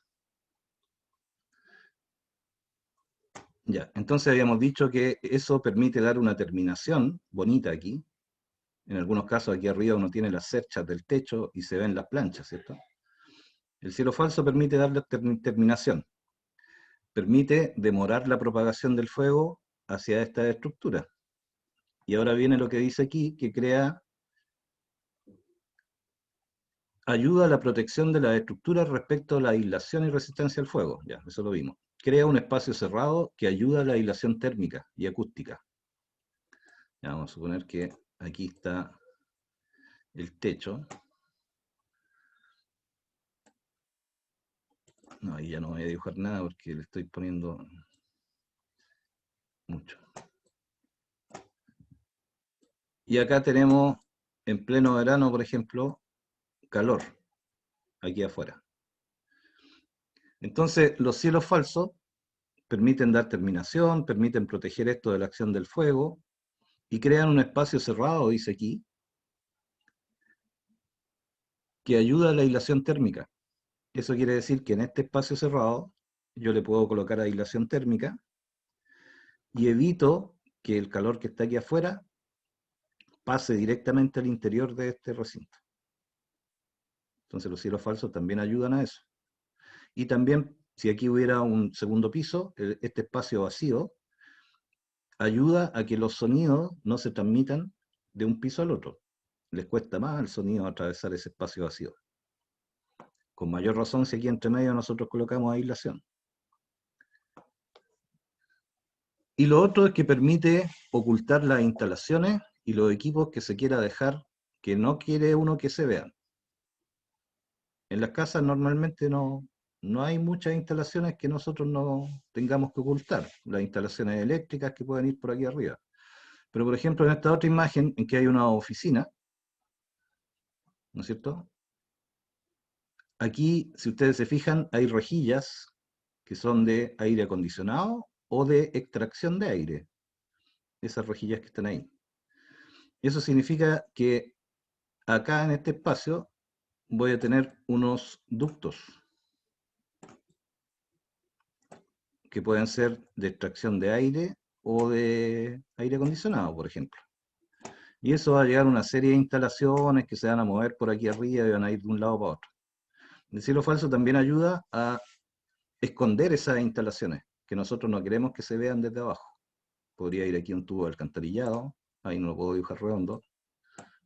S1: Ya, entonces habíamos dicho que eso permite dar una terminación bonita aquí. En algunos casos aquí arriba uno tiene las cerchas del techo y se ven las planchas, ¿cierto? El cielo falso permite darle terminación. Permite demorar la propagación del fuego hacia esta estructura. Y ahora viene lo que dice aquí, que ayuda a la protección de las estructuras respecto a la aislación y resistencia al fuego. Ya, eso lo vimos. Crea un espacio cerrado que ayuda a la aislación térmica y acústica. Ya, vamos a suponer que aquí está el techo. No, ahí ya no voy a dibujar nada porque le estoy poniendo mucho. Y acá tenemos, en pleno verano, por ejemplo, calor, aquí afuera. Entonces, los cielos falsos permiten dar terminación, permiten proteger esto de la acción del fuego, y crean un espacio cerrado, dice aquí, que ayuda a la aislación térmica. Eso quiere decir que en este espacio cerrado yo le puedo colocar aislación térmica y evito que el calor que está aquí afuera pase directamente al interior de este recinto. Entonces los cielos falsos también ayudan a eso. Y también, si aquí hubiera un segundo piso, este espacio vacío ayuda a que los sonidos no se transmitan de un piso al otro. Les cuesta más al sonido atravesar ese espacio vacío. Con mayor razón si aquí entre medio nosotros colocamos aislación. Y lo otro es que permite ocultar las instalaciones y los equipos que se quiera dejar, que no quiere uno que se vean. En las casas normalmente no hay muchas instalaciones que nosotros no tengamos que ocultar. Las instalaciones eléctricas que pueden ir por aquí arriba. Pero por ejemplo en esta otra imagen en que hay una oficina, ¿no es cierto? Aquí, si ustedes se fijan, hay rejillas que son de aire acondicionado o de extracción de aire. Esas rejillas que están ahí. Eso significa que acá en este espacio voy a tener unos ductos que pueden ser de extracción de aire o de aire acondicionado, por ejemplo. Y eso va a llegar a una serie de instalaciones que se van a mover por aquí arriba y van a ir de un lado para otro. El cielo falso también ayuda a esconder esas instalaciones, que nosotros no queremos que se vean desde abajo. Podría ir aquí un tubo de alcantarillado, ahí no lo puedo dibujar redondo,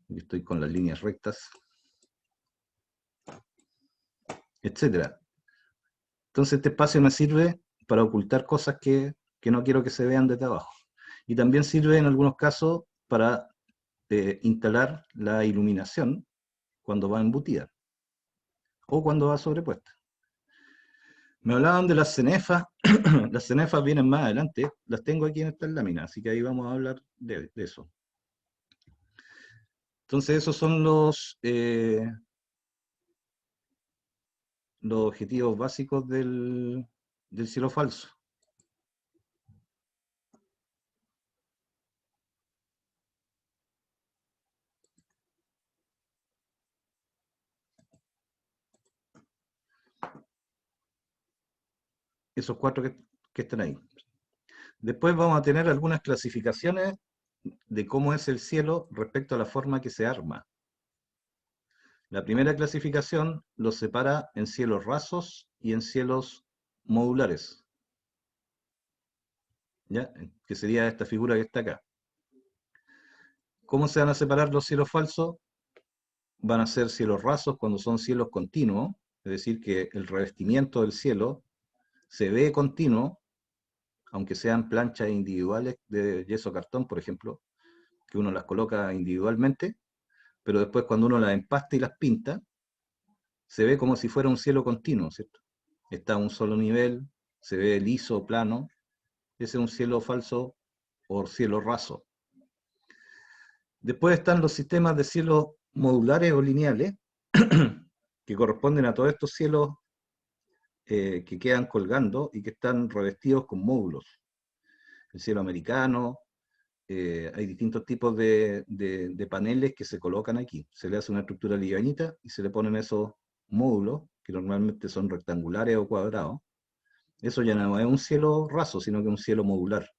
S1: yo estoy con las líneas rectas, etcétera. Entonces este espacio me sirve para ocultar cosas que no quiero que se vean desde abajo. Y también sirve en algunos casos para instalar la iluminación cuando va embutida o cuando va sobrepuesta. Me hablaban de las cenefas, las cenefas vienen más adelante, las tengo aquí en estas láminas, así que ahí vamos a hablar de eso. Entonces esos son los objetivos básicos del cielo falso. Esos cuatro que están ahí. Después vamos a tener algunas clasificaciones de cómo es el cielo respecto a la forma que se arma. La primera clasificación los separa en cielos rasos y en cielos modulares, ¿ya? Que sería esta figura que está acá. ¿Cómo se van a separar los cielos falsos? Van a ser cielos rasos cuando son cielos continuos, es decir, que el revestimiento del cielo se ve continuo, aunque sean planchas individuales de yeso cartón, por ejemplo, que uno las coloca individualmente, pero después cuando uno las empasta y las pinta, se ve como si fuera un cielo continuo, ¿cierto? está a un solo nivel, se ve liso, plano. Ese es un cielo falso o cielo raso. Después están los sistemas de cielos modulares o lineales, que corresponden a todos estos cielos que quedan colgando y que están revestidos con módulos. El cielo americano, hay distintos tipos de paneles que se colocan aquí. Se le hace una estructura livianita y se le ponen esos módulos, que normalmente son rectangulares o cuadrados. Eso ya no es un cielo raso, sino que es un cielo modular,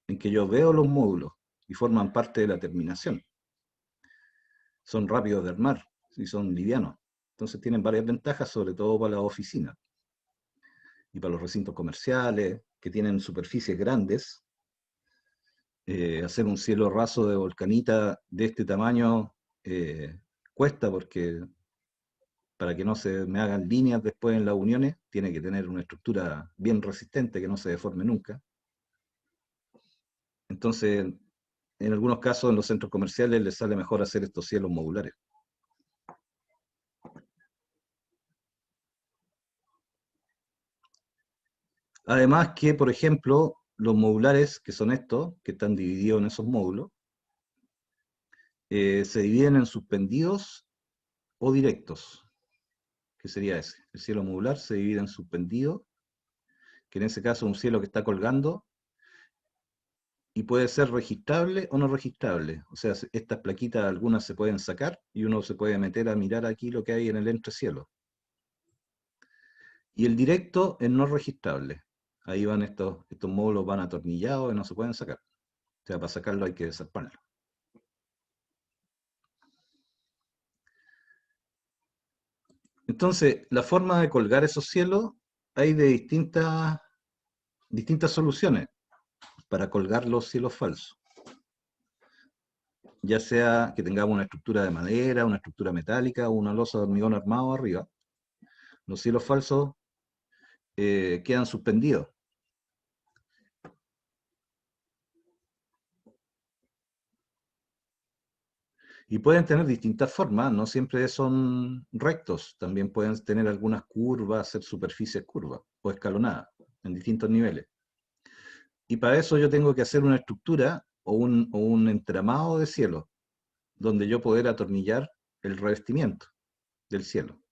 S1: en que yo veo los módulos y forman parte de la terminación. Son rápidos de armar y son livianos. Entonces tienen varias ventajas, sobre todo para las oficinas y para los recintos comerciales, que tienen superficies grandes. Hacer un cielo raso de volcanita de este tamaño cuesta, porque para que no se me hagan líneas después en las uniones, tiene que tener una estructura bien resistente que no se deforme nunca. Entonces, en algunos casos en los centros comerciales les sale mejor hacer estos cielos modulares. Además que, por ejemplo, los modulares, que son estos, que están divididos en esos módulos, se dividen en suspendidos o directos. ¿Qué sería ese? El cielo modular se divide en suspendido, que en ese caso es un cielo que está colgando, y puede ser registrable o no registrable. O sea, estas plaquitas algunas se pueden sacar y uno se puede meter a mirar aquí lo que hay en el entrecielo. Y el directo es no registrable. Ahí van estos módulos van atornillados y no se pueden sacar. O sea, para sacarlo hay que desarmarlo. Entonces, la forma de colgar esos cielos hay de distintas soluciones para colgar los cielos falsos. Ya sea que tengamos una estructura de madera, una estructura metálica o una losa de hormigón armado arriba. Los cielos falsos quedan suspendidos. Y pueden tener distintas formas, no siempre son rectos, también pueden tener algunas curvas, ser superficies curvas o escalonadas en distintos niveles. Y para eso yo tengo que hacer una estructura o un entramado de cielo, donde yo poder atornillar el revestimiento del cielo.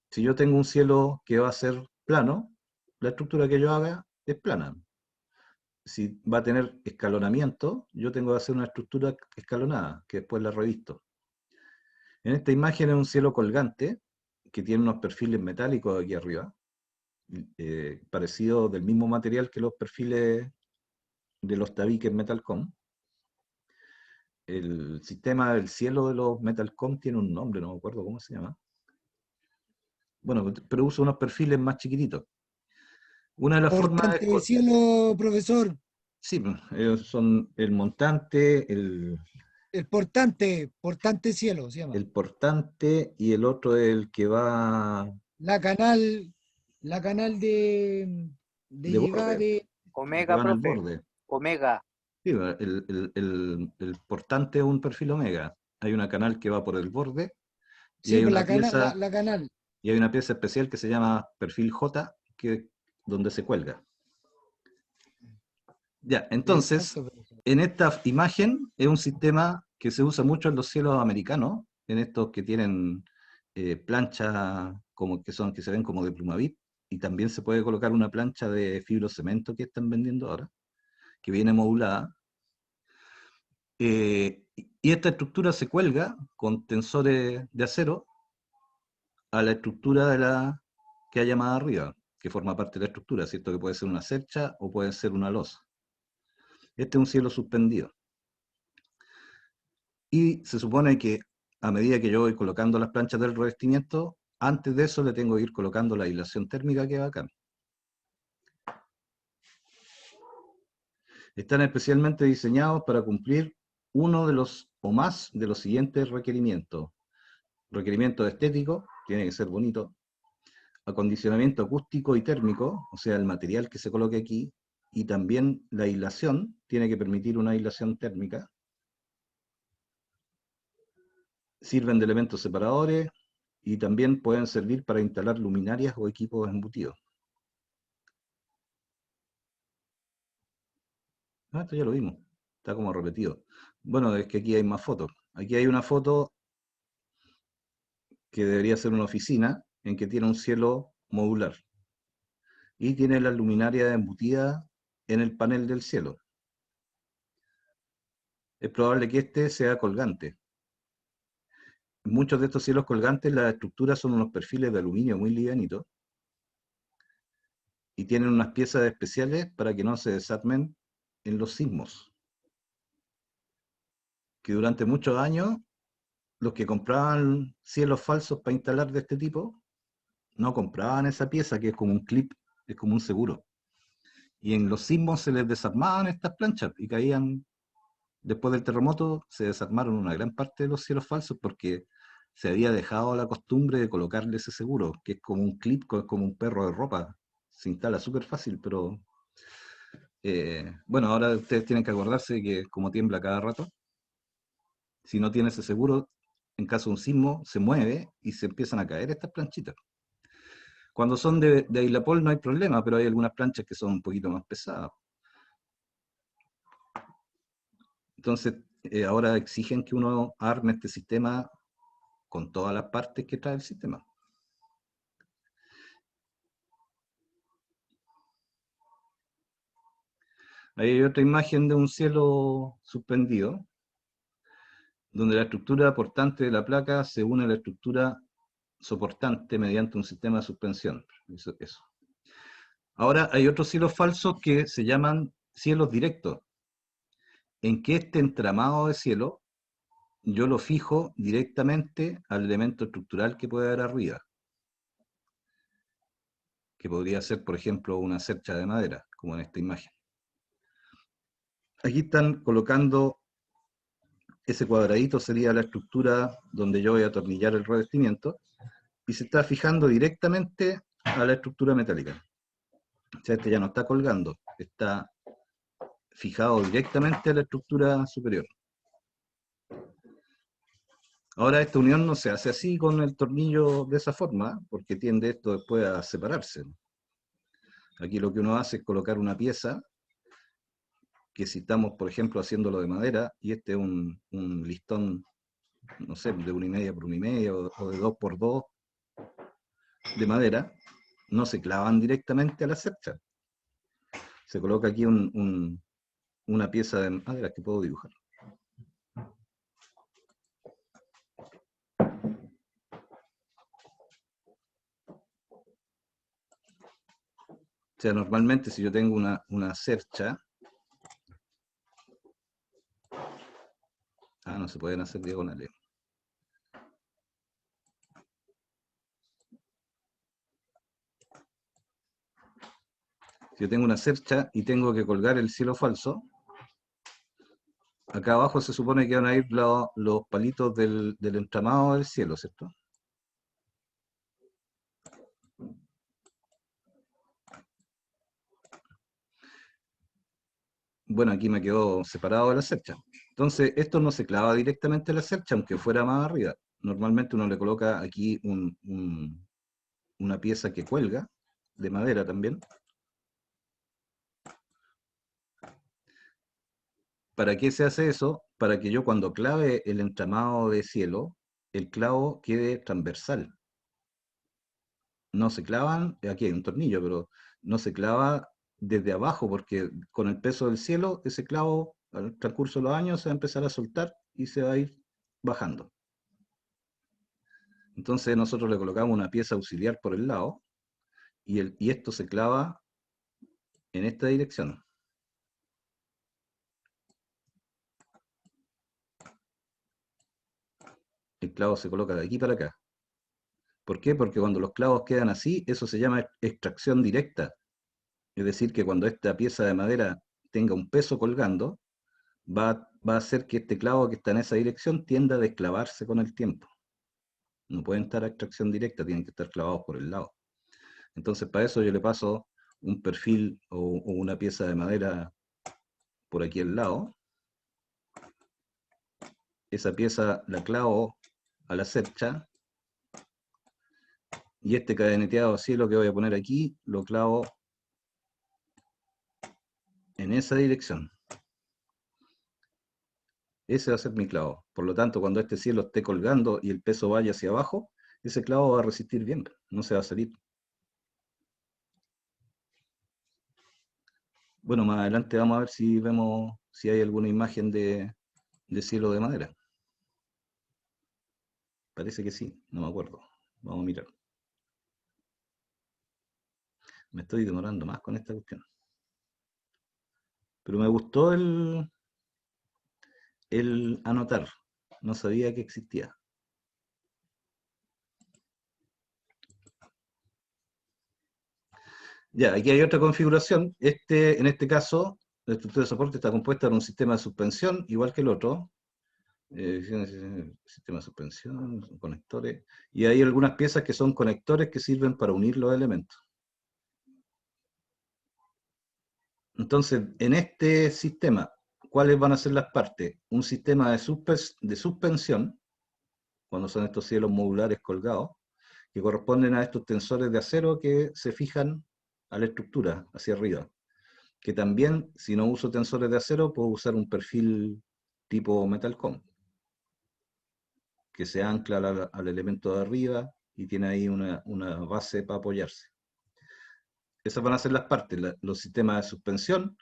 S1: Si yo tengo un cielo que va a ser plano, la estructura que yo haga es plana. Si va a tener escalonamiento, yo tengo que hacer una estructura escalonada, que después la revisto. En esta imagen es un cielo colgante, que tiene unos perfiles metálicos aquí arriba, parecidos del mismo material que los perfiles de los tabiques Metalcom. El sistema del cielo de los Metalcom tiene un nombre, no me acuerdo cómo se llama. Bueno, pero usa unos perfiles más chiquititos. Una de las formas
S7: Portante de cielo, profesor.
S1: Sí, son el montante, el
S7: Portante cielo se llama.
S1: el portante y el otro es el que va
S7: La canal de llegada
S1: borde,
S7: de
S1: el que
S2: Omega,
S1: va en el
S2: profe.
S1: borde.
S2: Omega.
S1: Sí, el portante es un perfil omega. Hay una canal que va por el borde y
S7: sí,
S1: hay
S7: pues
S1: una pieza
S7: la canal.
S1: y hay una pieza especial que se llama perfil J, donde se cuelga. Ya, entonces,
S7: Exacto, profesor.
S1: en esta imagen es un sistema que se usa mucho en los cielos americanos, en estos que tienen planchas como que se ven como de Plumavit, y también se puede colocar una plancha de fibrocemento que están vendiendo ahora, que viene modulada. Y esta estructura se cuelga con tensores de acero a la estructura que hay más arriba, que forma parte de la estructura, ¿cierto? Que puede ser una cercha o puede ser una losa. Este es un cielo suspendido. Y se supone que a medida que yo voy colocando las planchas del revestimiento, antes de eso le tengo que ir colocando la aislación térmica que va acá. Están especialmente diseñados para cumplir uno de los o más de los siguientes requerimientos. Requerimiento estético, tiene que ser bonito. Acondicionamiento acústico y térmico, o sea, el material que se coloque aquí. Y también la aislación, tiene que permitir una aislación térmica. Sirven de elementos separadores, y también pueden servir para instalar luminarias o equipos embutidos. Ah, esto ya lo vimos, está como repetido. Bueno, es que aquí hay más fotos. Aquí hay una foto que debería ser una oficina, en que tiene un cielo modular. Y tiene la luminaria embutida en el panel del cielo. Es probable que este sea colgante. En muchos de estos cielos colgantes, las estructuras son unos perfiles de aluminio muy livianitos y tienen unas piezas especiales para que no se desarmen en los sismos. Que durante muchos años, los que compraban cielos falsos para instalar de este tipo, no compraban esa pieza que es como un clip, es como un seguro. Y en los sismos se les desarmaban estas planchas y caían. Después del terremoto se desarmaron una gran parte de los cielos falsos porque se había dejado la costumbre de colocarle ese seguro, que es como un clip, como un perro de ropa. Se instala súper fácil, pero bueno, ahora ustedes tienen que acordarse que como tiembla cada rato, si no tiene ese seguro, en caso de un sismo, se mueve y se empiezan a caer estas planchitas. Cuando son de Ailapol no hay problema, pero hay algunas planchas que son un poquito más pesadas. Entonces, ahora exigen que uno arme este sistema con todas las partes que trae el sistema. Ahí hay otra imagen de un cielo suspendido, donde la estructura portante de la placa se une a la estructura soportante mediante un sistema de suspensión. Eso. Ahora hay otros cielos falsos que se llaman cielos directos, en que este entramado de cielo yo lo fijo directamente al elemento estructural que puede haber arriba, que podría ser, por ejemplo, una cercha de madera, como en esta imagen. Aquí están colocando, ese cuadradito sería la estructura donde yo voy a atornillar el revestimiento, y se está fijando directamente a la estructura metálica. O sea, este ya no está colgando, está fijado directamente a la estructura superior. Ahora esta unión no se hace así con el tornillo de esa forma, porque tiende esto después a separarse. Aquí lo que uno hace es colocar una pieza, que si estamos, por ejemplo, haciéndolo de madera, y este es un listón, no sé, de 1,5 por 1,5 o de 2 por 2 de madera, no se clavan directamente a la cercha. Se coloca aquí una pieza de madera que puedo dibujar. O sea, normalmente si yo tengo una cercha, no se pueden hacer diagonales. Si yo tengo una cercha y tengo que colgar el cielo falso, acá abajo se supone que van a ir los palitos del entramado del cielo, ¿cierto? Bueno, aquí me quedó separado de la cercha. Entonces, esto no se clava directamente a la cercha, aunque fuera más arriba. Normalmente uno le coloca aquí una pieza que cuelga, de madera también. ¿Para qué se hace eso? Para que yo cuando clave el entramado de cielo, el clavo quede transversal. No se clavan, aquí hay un tornillo, pero no se clava desde abajo, porque con el peso del cielo, ese clavo al transcurso de los años se va a empezar a soltar y se va a ir bajando. Entonces nosotros le colocamos una pieza auxiliar por el lado, y esto se clava en esta dirección. El clavo se coloca de aquí para acá. ¿Por qué? Porque cuando los clavos quedan así, eso se llama extracción directa. Es decir, que cuando esta pieza de madera tenga un peso colgando, va a hacer que este clavo que está en esa dirección tienda a desclavarse con el tiempo. No pueden estar a extracción directa, tienen que estar clavados por el lado. Entonces, para eso yo le paso un perfil o una pieza de madera por aquí al lado. Esa pieza la clavo a la cercha Y este cadeneteado cielo que voy a poner aquí, lo clavo en esa dirección. Ese va a ser mi clavo. Por lo tanto, cuando este cielo esté colgando y el peso vaya hacia abajo, ese clavo va a resistir bien, no se va a salir. Bueno, más adelante vamos a ver si vemos si hay alguna imagen de cielo de madera. Parece que sí, no me acuerdo. Vamos a mirar. Me estoy demorando más con esta cuestión. Pero me gustó el anotar. No sabía que existía. Ya, aquí hay otra configuración. En este caso, la estructura de soporte está compuesta por un sistema de suspensión, igual que el otro. Sistema de suspensión, conectores. Y hay algunas piezas que son conectores que sirven para unir los elementos. Entonces, en este sistema, ¿cuáles van a ser las partes? Un sistema de suspensión, cuando son estos cielos modulares colgados, que corresponden a estos tensores de acero que se fijan a la estructura, hacia arriba. Que también, si no uso tensores de acero, puedo usar un perfil tipo Metalcom, que se ancla al elemento de arriba y tiene ahí una base para apoyarse. Esas van a ser las partes, los sistemas de suspensión,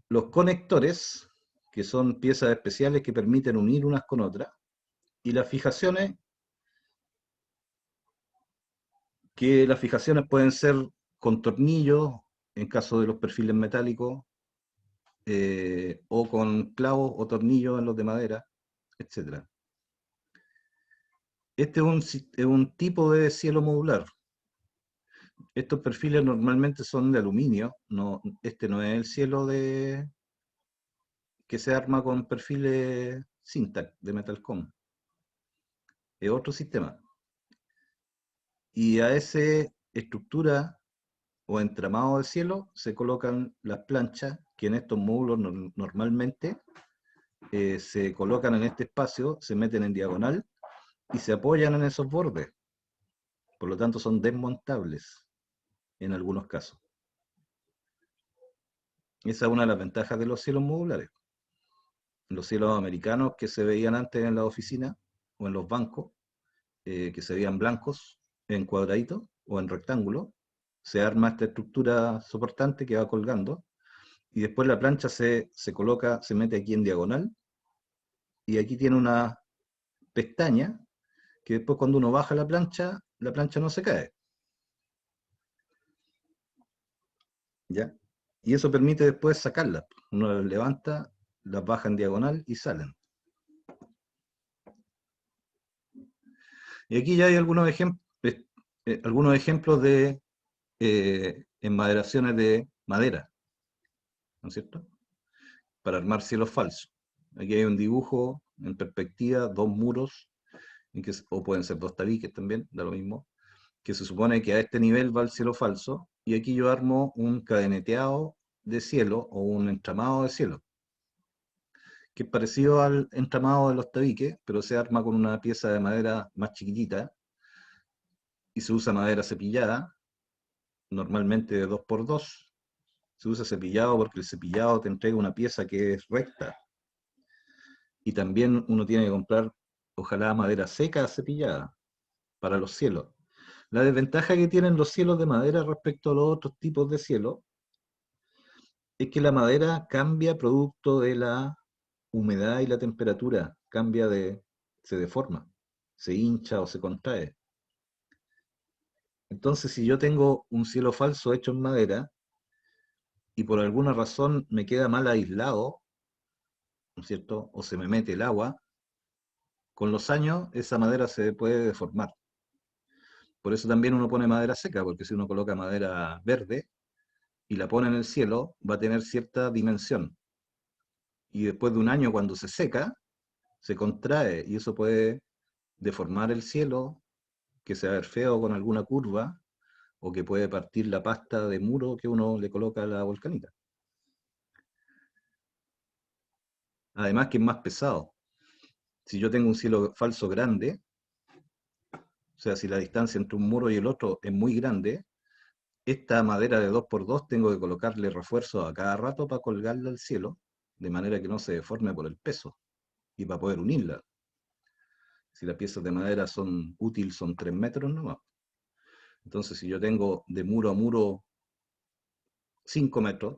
S1: los conectores, que son piezas especiales que permiten unir unas con otras, y las fijaciones, que las fijaciones pueden ser con tornillos, en caso de los perfiles metálicos, o con clavos o tornillos en los de madera, etc. Este es un tipo de cielo modular. Estos perfiles normalmente son de aluminio, este no es el cielo que se arma con perfiles Syntac de Metalcom. Es otro sistema. Y a esa estructura o entramado de cielo se colocan las planchas que en estos módulos normalmente se colocan en este espacio, se meten en diagonal y se apoyan en esos bordes. Por lo tanto son desmontables en algunos casos. Esa es una de las ventajas de los cielos modulares. Los cielos americanos que se veían antes en la oficina o en los bancos, que se veían blancos en cuadraditos o en rectángulos, se arma esta estructura soportante que va colgando y después la plancha se coloca, se mete aquí en diagonal y aquí tiene una pestaña que después cuando uno baja la plancha no se cae. ¿Ya? Y eso permite después sacarlas. Uno las levanta, las baja en diagonal y salen. Y aquí ya hay algunos ejemplos de enmaderaciones de madera, ¿no es cierto? Para armar cielos falsos. Aquí hay un dibujo en perspectiva, dos muros, o pueden ser dos tabiques también, da lo mismo, que se supone que a este nivel va el cielo falso, y aquí yo armo un cadeneteado de cielo o un entramado de cielo, que es parecido al entramado de los tabiques, pero se arma con una pieza de madera más chiquitita, y se usa madera cepillada, normalmente de 2x2. Se usa cepillado porque el cepillado te entrega una pieza que es recta. Y también uno tiene que comprar, ojalá, madera seca cepillada para los cielos. La desventaja que tienen los cielos de madera respecto a los otros tipos de cielo es que la madera cambia producto de la humedad y la temperatura, se deforma, se hincha o se contrae. Entonces, si yo tengo un cielo falso hecho en madera y por alguna razón me queda mal aislado, ¿no es cierto? O se me mete el agua, con los años esa madera se puede deformar. Por eso también uno pone madera seca, porque si uno coloca madera verde y la pone en el cielo, va a tener cierta dimensión. Y después de un año, cuando se seca, se contrae y eso puede deformar el cielo, que se va a ver feo con alguna curva, o que puede partir la pasta de muro que uno le coloca a la volcánica. Además que es más pesado. Si yo tengo un cielo falso grande, sea, si la distancia entre un muro y el otro es muy grande, esta madera de 2x2 tengo que colocarle refuerzos a cada rato para colgarla al cielo, de manera que no se deforme por el peso, y para poder unirla. Si las piezas de madera son útiles, son 3 metros nomás. Entonces, si yo tengo de muro a muro 5 metros,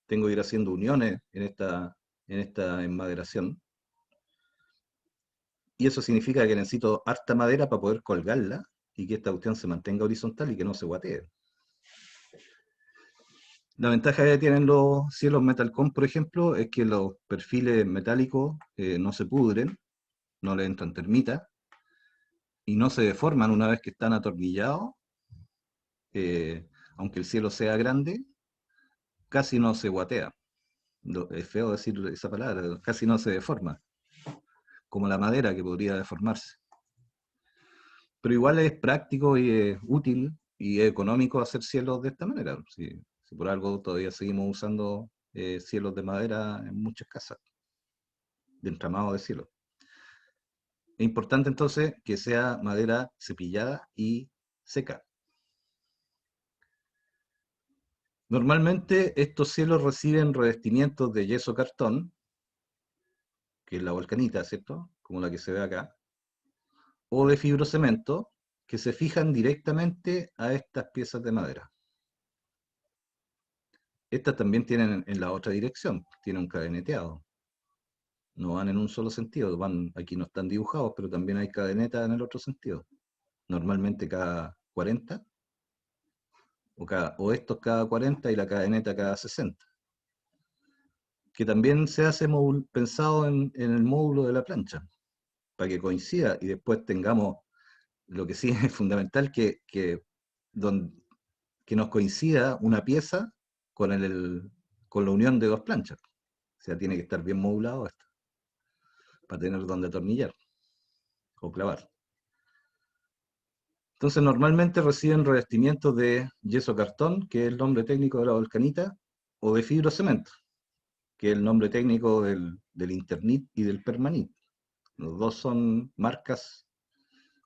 S1: tengo que ir haciendo uniones en esta enmaderación. Y eso significa que necesito harta madera para poder colgarla y que esta cuestión se mantenga horizontal y que no se guatee. La ventaja que tienen los cielos Metalcom, por ejemplo, es que los perfiles metálicos no se pudren, no le entran termitas y no se deforman una vez que están atornillados. Aunque el cielo sea grande, casi no se guatea. Es feo decir esa palabra, casi no se deforma, como la madera que podría deformarse. Pero igual es práctico y es útil y es económico hacer cielos de esta manera. Si por algo todavía seguimos usando cielos de madera en muchas casas, de entramado de cielo. Es importante entonces que sea madera cepillada y seca. Normalmente estos cielos reciben revestimientos de yeso cartón, que es la volcanita, ¿cierto? Como la que se ve acá, o de fibrocemento, que se fijan directamente a estas piezas de madera. Estas también tienen en la otra dirección, tienen un cadeneteado. No van en un solo sentido, aquí no están dibujados, pero también hay cadenetas en el otro sentido. Normalmente cada 40, o estos cada 40 y la cadeneta cada 60. Que también se hace pensado en el módulo de la plancha, para que coincida y después tengamos, lo que sí es fundamental, que nos coincida una pieza con la unión de dos planchas. O sea, tiene que estar bien modulado esto, para tener donde atornillar o clavar. Entonces, normalmente reciben revestimientos de yeso cartón, que es el nombre técnico de la volcanita, o de fibrocemento, que es el nombre técnico del Internit y del Permanit. Los dos son marcas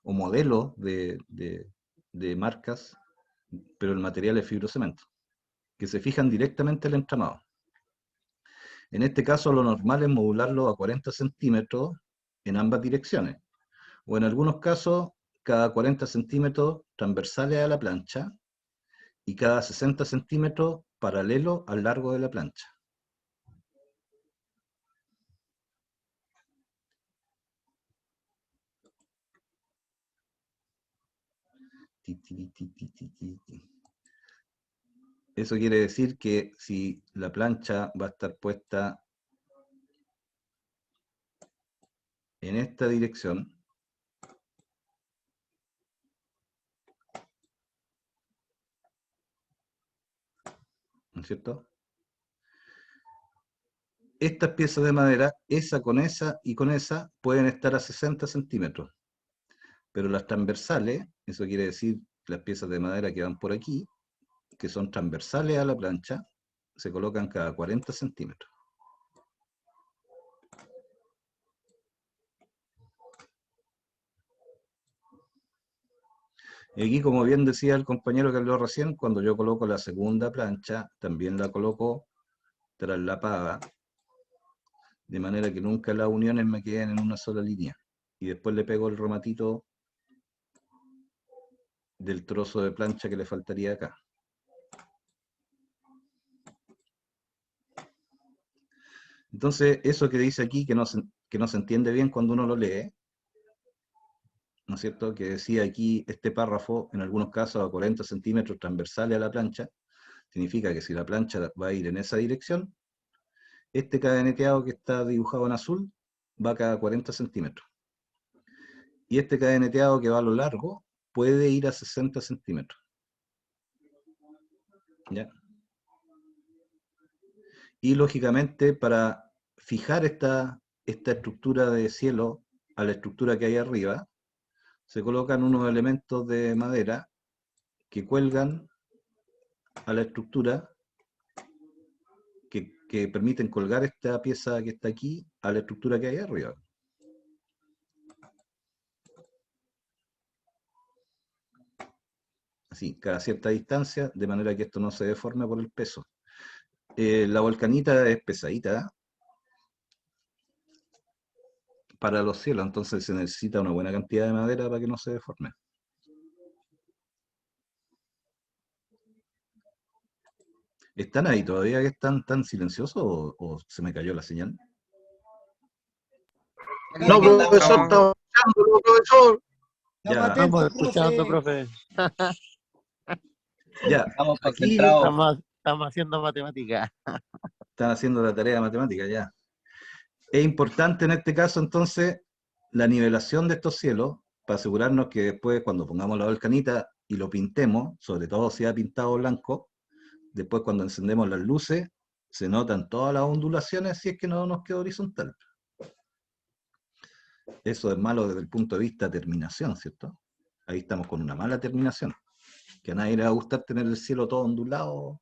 S1: o modelos de marcas, pero el material es fibrocemento, que se fijan directamente al entramado. En este caso, lo normal es modularlo a 40 centímetros en ambas direcciones, o en algunos casos, cada 40 centímetros transversales a la plancha y cada 60 centímetros paralelo al largo de la plancha. Eso quiere decir que si la plancha va a estar puesta en esta dirección, ¿no es cierto? Estas piezas de madera, esa con esa y con esa, pueden estar a 60 centímetros. Pero las transversales, eso quiere decir las piezas de madera que van por aquí, que son transversales a la plancha, se colocan cada 40 centímetros. Y aquí, como bien decía el compañero que habló recién, cuando yo coloco la segunda plancha, también la coloco traslapada, de manera que nunca las uniones me queden en una sola línea. Y después le pego el rematito del trozo de plancha que le faltaría acá. Entonces, eso que dice aquí, que no se entiende bien cuando uno lo lee, ¿no es cierto? Que decía aquí este párrafo, en algunos casos a 40 centímetros transversales a la plancha, significa que si la plancha va a ir en esa dirección, este cadeneteado que está dibujado en azul va cada 40 centímetros. Y este cadeneteado que va a lo largo puede ir a 60 centímetros. ¿Ya? Y lógicamente, para fijar esta estructura de cielo a la estructura que hay arriba, se colocan unos elementos de madera que cuelgan a la estructura, que permiten colgar esta pieza que está aquí a la estructura que hay arriba. así, cada cierta distancia, de manera que esto no se deforme por el peso. La volcanita es pesadita para los cielos, entonces se necesita una buena cantidad de madera para que no se deforme. ¿Están ahí todavía que están tan silenciosos o se me cayó la señal?
S2: No, profesor,
S5: Estamos-
S2: estamos escuchándolo, profesor.
S7: Estamos
S1: Ya,
S2: Estamos
S7: atentos,
S2: escuchando,
S7: profe.
S2: profe.
S1: ya.
S8: Estamos
S1: Aquí
S8: concentrados.
S2: Estamos haciendo matemáticas.
S1: están haciendo la tarea de matemática, ya. Es importante en este caso, entonces, la nivelación de estos cielos, para asegurarnos que después, cuando pongamos la volcanita y lo pintemos, sobre todo si ha pintado blanco, después cuando encendemos las luces, se notan todas las ondulaciones si es que no nos queda horizontal. Eso es malo desde el punto de vista de terminación, ¿cierto? Ahí estamos con una mala terminación. Que a nadie le va a gustar tener el cielo todo ondulado.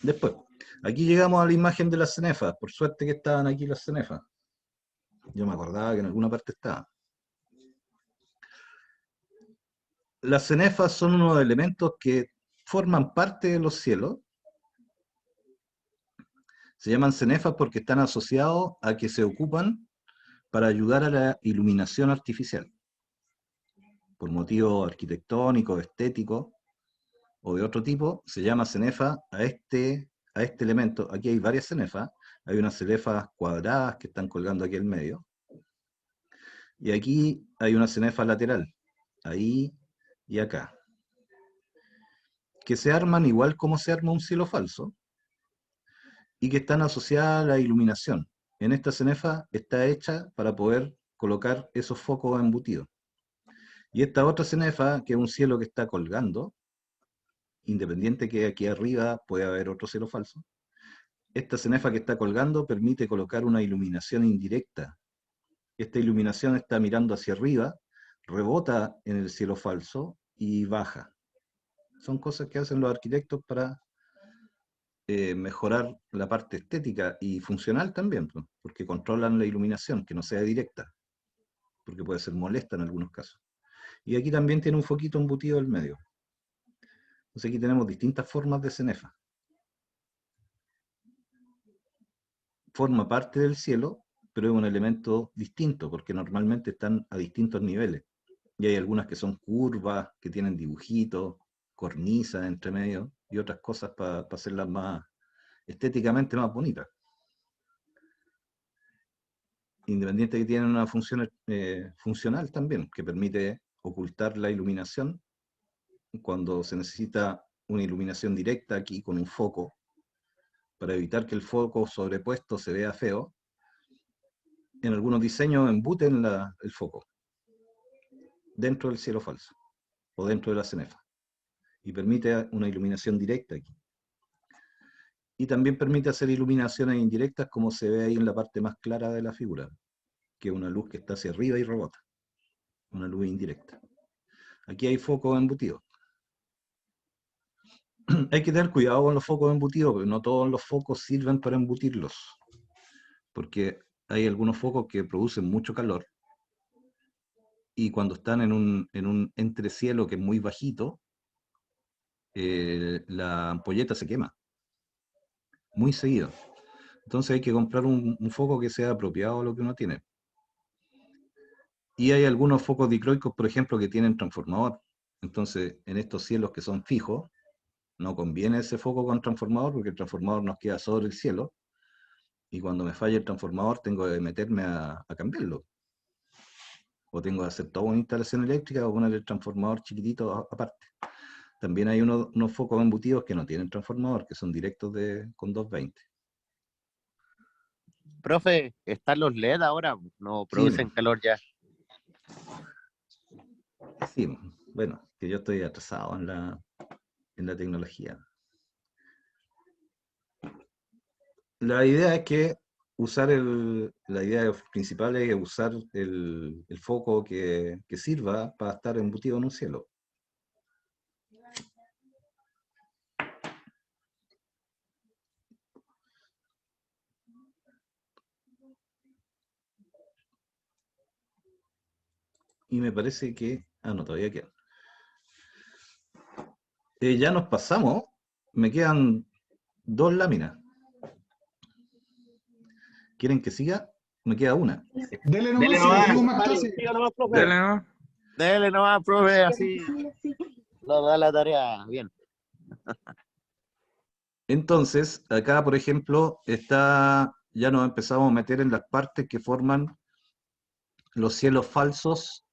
S1: Después, aquí llegamos a la imagen de las cenefas. Por suerte que estaban aquí las cenefas. Yo me acordaba que en alguna parte estaban. Las cenefas son unos elementos que forman parte de los cielos. Se llaman cenefas porque están asociados a que se ocupan para ayudar a la iluminación artificial. Por motivos arquitectónicos, estéticos o de otro tipo, se llama cenefa a este elemento. Aquí hay varias cenefas. Hay unas cenefas cuadradas que están colgando aquí en medio. Y aquí hay una cenefa lateral, ahí y acá, que se arman igual como se arma un cielo falso y que están asociadas a la iluminación. En esta cenefa está hecha para poder colocar esos focos embutidos. Y esta otra cenefa, que es un cielo que está colgando, independiente que aquí arriba puede haber otro cielo falso, esta cenefa que está colgando permite colocar una iluminación indirecta. Esta iluminación está mirando hacia arriba, rebota en el cielo falso y baja. Son cosas que hacen los arquitectos para mejorar la parte estética y funcional también, pues, porque controlan la iluminación, que no sea directa, porque puede ser molesta en algunos casos. Y aquí también tiene un foquito embutido al medio. Entonces aquí tenemos distintas formas de cenefa. Forma parte del cielo, pero es un elemento distinto, porque normalmente están a distintos niveles. Y hay algunas que son curvas, que tienen dibujitos, cornisas entre medio, y otras cosas para hacerlas más estéticamente más bonitas. Independiente que tienen una función funcional también, que permite ocultar la iluminación cuando se necesita una iluminación directa aquí con un foco, para evitar que el foco sobrepuesto se vea feo. En algunos diseños embuten el foco dentro del cielo falso o dentro de la cenefa y permite una iluminación directa aquí. Y también permite hacer iluminaciones indirectas como se ve ahí en la parte más clara de la figura, que es una luz que está hacia arriba y rebota, una luz indirecta. Aquí hay focos embutidos. Hay que tener cuidado con los focos embutidos, porque no todos los focos sirven para embutirlos, porque hay algunos focos que producen mucho calor y cuando están en un entrecielo que es muy bajito, la ampolleta se quema muy seguido. Entonces hay que comprar un foco que sea apropiado a lo que uno tiene. Y hay algunos focos dicroicos, por ejemplo, que tienen transformador. Entonces, en estos cielos que son fijos, no conviene ese foco con transformador porque el transformador nos queda sobre el cielo. Y cuando me falla el transformador, tengo que meterme a cambiarlo. O tengo que hacer toda una instalación eléctrica o poner el transformador chiquitito aparte. También hay unos focos embutidos que no tienen transformador, que son directos con 220.
S2: Profe, están los LED ahora, no
S1: Sí,
S2: producen calor ya.
S1: sí, bueno, que yo estoy atrasado en la tecnología. La idea es que la idea principal es usar el foco que sirva para estar embutido en un cielo. Y me parece que... Ah, no, todavía queda. Ya nos pasamos, me quedan 2 láminas. ¿Quieren que siga? Me queda una.
S8: Dele nomás,
S2: Dele
S8: si no
S2: nomás.
S8: tenemos más
S4: Vale,
S8: clases.
S4: siga nomás, profe.
S5: Dale, ¿no?
S2: Dele nomás, profe, así nos da la tarea bien.
S1: Entonces, acá, por ejemplo, ya nos empezamos a meter en las partes que forman los cielos falsos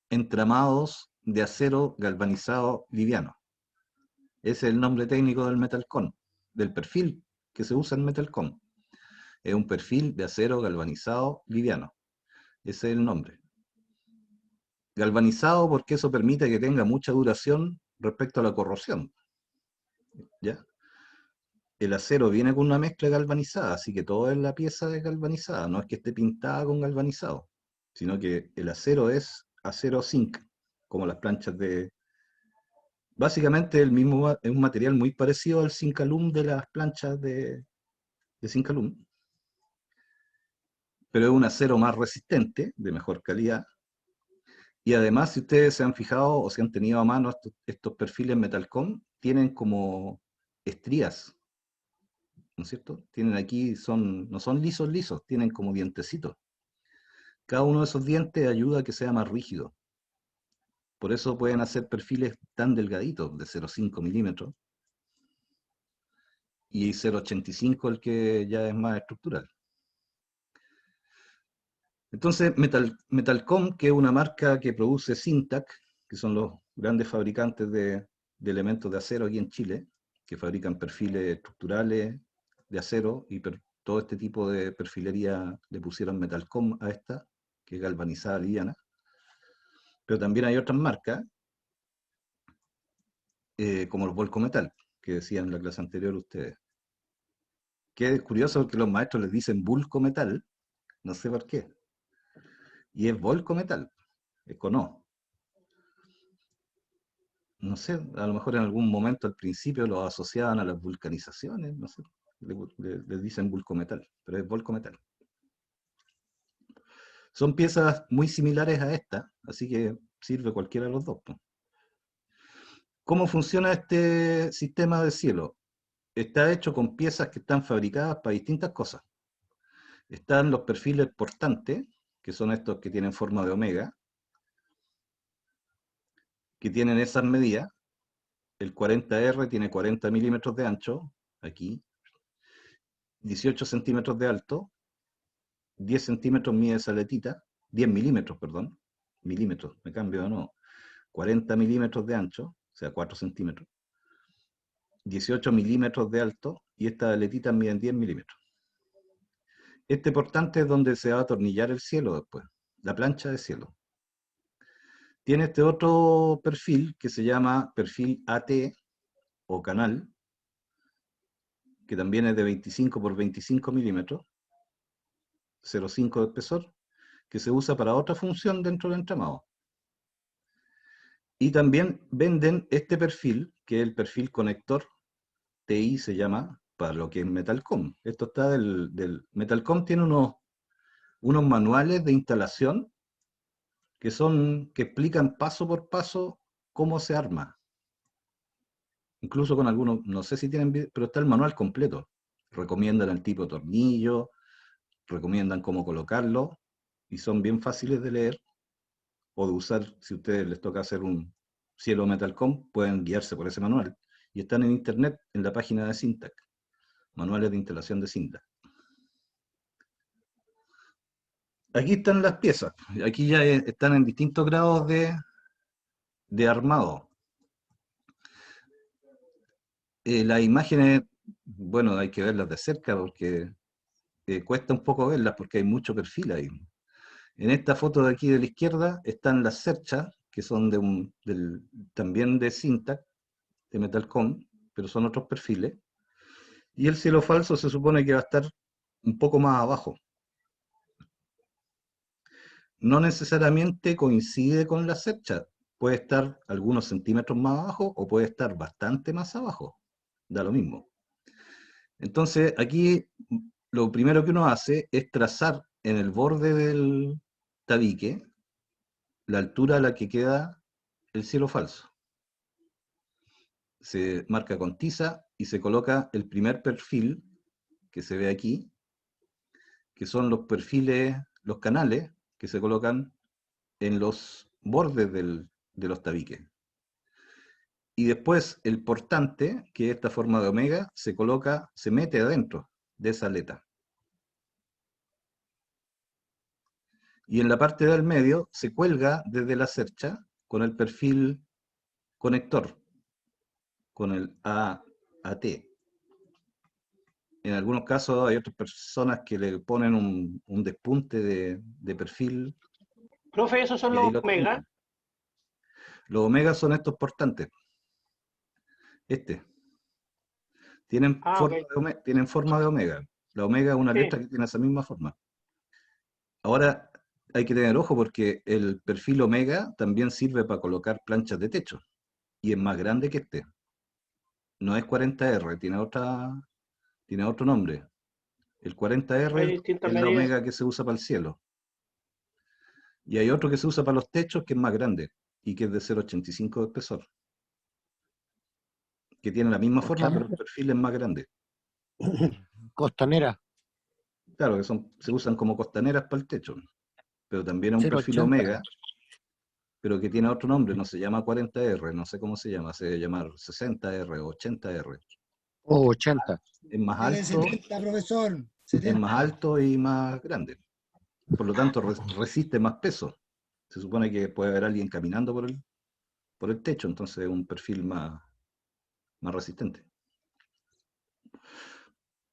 S1: entramados de acero galvanizado liviano. Ese es el nombre técnico del Metalcon, del perfil que se usa en Metalcon. Es un perfil de acero galvanizado liviano. Ese es el nombre. Galvanizado porque eso permite que tenga mucha duración respecto a la corrosión. ¿Ya? El acero viene con una mezcla galvanizada, así que toda la pieza es galvanizada, no es que esté pintada con galvanizado, sino que el acero es acero zinc, como las planchas de... Básicamente el mismo, es un material muy parecido al zinc alum de las planchas de zinc alum, pero es un acero más resistente, de mejor calidad, y además, si ustedes se han fijado o se han tenido a mano estos perfiles Metalcom, tienen como estrías, ¿no es cierto? Tienen aquí, no son lisos, tienen como dientecitos. Cada uno de esos dientes ayuda a que sea más rígido. Por eso pueden hacer perfiles tan delgaditos, de 0,5 milímetros, y 0,85 el que ya es más estructural. Entonces, Metalcom, que es una marca que produce Syntac, que son los grandes fabricantes de elementos de acero aquí en Chile, que fabrican perfiles estructurales de acero, y todo este tipo de perfilería le pusieron Metalcom a esta, que es galvanizada liviana. Pero también hay otras marcas, como los Volcometal, que decían en la clase anterior ustedes. Que es curioso que los maestros les dicen Vulcometal, no sé por qué. Y es Volcometal, es con O. No sé, a lo mejor en algún momento al principio lo asociaban a las vulcanizaciones, no sé, le dicen Vulcometal, pero es Volcometal. Son piezas muy similares a esta, así que sirve cualquiera de los dos, pues. ¿Cómo funciona este sistema de cielo? Está hecho con piezas que están fabricadas para distintas cosas. Están los perfiles portantes, que son estos que tienen forma de omega, que tienen esas medidas. El 40R tiene 40 milímetros de ancho, aquí, 18 centímetros de alto, 10 centímetros mide esa aletita, 10 milímetros, perdón, milímetros, me cambio de nuevo, 40 milímetros de ancho, o sea, 4 centímetros, 18 milímetros de alto, y estas aletitas miden 10 milímetros. Este portante es donde se va a atornillar el cielo después, la plancha de cielo. Tiene este otro perfil que se llama perfil AT o canal, que también es de 25 por 25 milímetros, 0,5 de espesor, que se usa para otra función dentro del entramado. Y también venden este perfil, que es el perfil conector, TI se llama, para lo que es Metalcom. Esto está Metalcom tiene unos manuales de instalación que explican paso por paso cómo se arma. Incluso con algunos, no sé si tienen, pero está el manual completo. Recomiendan el tipo de tornillo, recomiendan cómo colocarlo, y son bien fáciles de leer o de usar. Si a ustedes les toca hacer un cielo Metalcom, pueden guiarse por ese manual. Y están en internet, en la página de Syntac, manuales de instalación de Syntac. Aquí están las piezas, aquí ya están en distintos grados de armado. Las imágenes, bueno, hay que verlas de cerca porque cuesta un poco verlas porque hay mucho perfil ahí. En esta foto de aquí de la izquierda están las cerchas, que son también de Syntac, de Metalcom, pero son otros perfiles. Y el cielo falso se supone que va a estar un poco más abajo. No necesariamente coincide con la cercha. Puede estar algunos centímetros más abajo o puede estar bastante más abajo. Da lo mismo. Entonces, aquí lo primero que uno hace es trazar en el borde del tabique la altura a la que queda el cielo falso. se marca con tiza y se coloca el primer perfil que se ve aquí, que son los perfiles, los canales que se colocan en los bordes de los tabiques. Y después el portante, que es esta forma de omega, se coloca, se mete adentro de esa aleta. Y en la parte del medio se cuelga desde la cercha con el perfil conector, con el AT. En algunos casos hay otras personas que le ponen un despunte de perfil.
S4: Profe, esos son
S1: Y ahí
S4: los
S1: lo
S4: omega.
S1: tienen. Los omegas son estos portantes. Tienen,
S4: Ah,
S1: forma
S4: ok.
S1: tienen forma de omega. La omega es una
S4: Sí.
S1: letra que tiene esa misma forma. Ahora hay que tener ojo porque el perfil omega también sirve para colocar planchas de techo. Y es más grande que este. No es 40R, tiene otro nombre. El 40R
S4: Hay
S1: es
S4: distintas
S1: la
S4: medidas.
S1: omega que se usa para el cielo. Y hay otro que se usa para los techos que es más grande y que es de 0,85 de espesor. Que tiene la misma forma, pero el perfil es más grande.
S2: Costanera,
S1: Claro, que se usan como costaneras para el techo. Pero también es un perfil
S2: 0,80
S1: omega, pero que tiene otro nombre, no se llama 40R, no sé cómo se llama, se debe llamar 60R o 80R.
S2: o 80.
S1: Es más
S7: Dale
S1: alto,
S7: 70, profesor.
S1: es
S7: 70.
S1: más alto y más grande. Por lo tanto, resiste más peso. Se supone que puede haber alguien caminando por el techo, entonces es un perfil más resistente.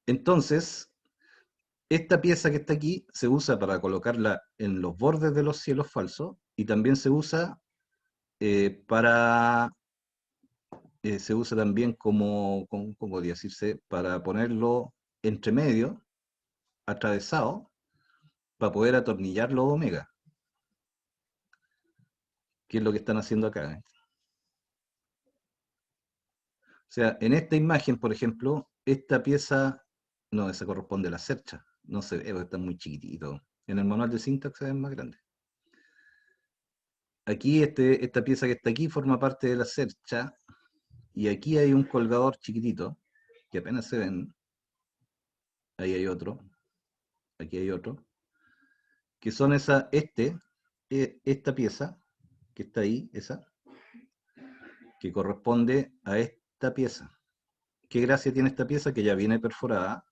S1: Entonces, esta pieza que está aquí se usa para colocarla en los bordes de los cielos falsos y también se usa se usa también como podría decirse, para ponerlo entre medio, atravesado, para poder atornillar los omega, que es lo que están haciendo acá. O sea, en esta imagen, por ejemplo, esta pieza, no, esa corresponde a la cercha, no se ve, porque está muy chiquitito. En el manual de syntax se ve más grande. Aquí esta pieza que está aquí forma parte de la cercha, y aquí hay un colgador chiquitito, que apenas se ven. Ahí hay otro, aquí hay otro, que son esta pieza, que está ahí, esa, que corresponde a esta pieza. ¿Qué gracia tiene esta pieza? Que ya viene perforada,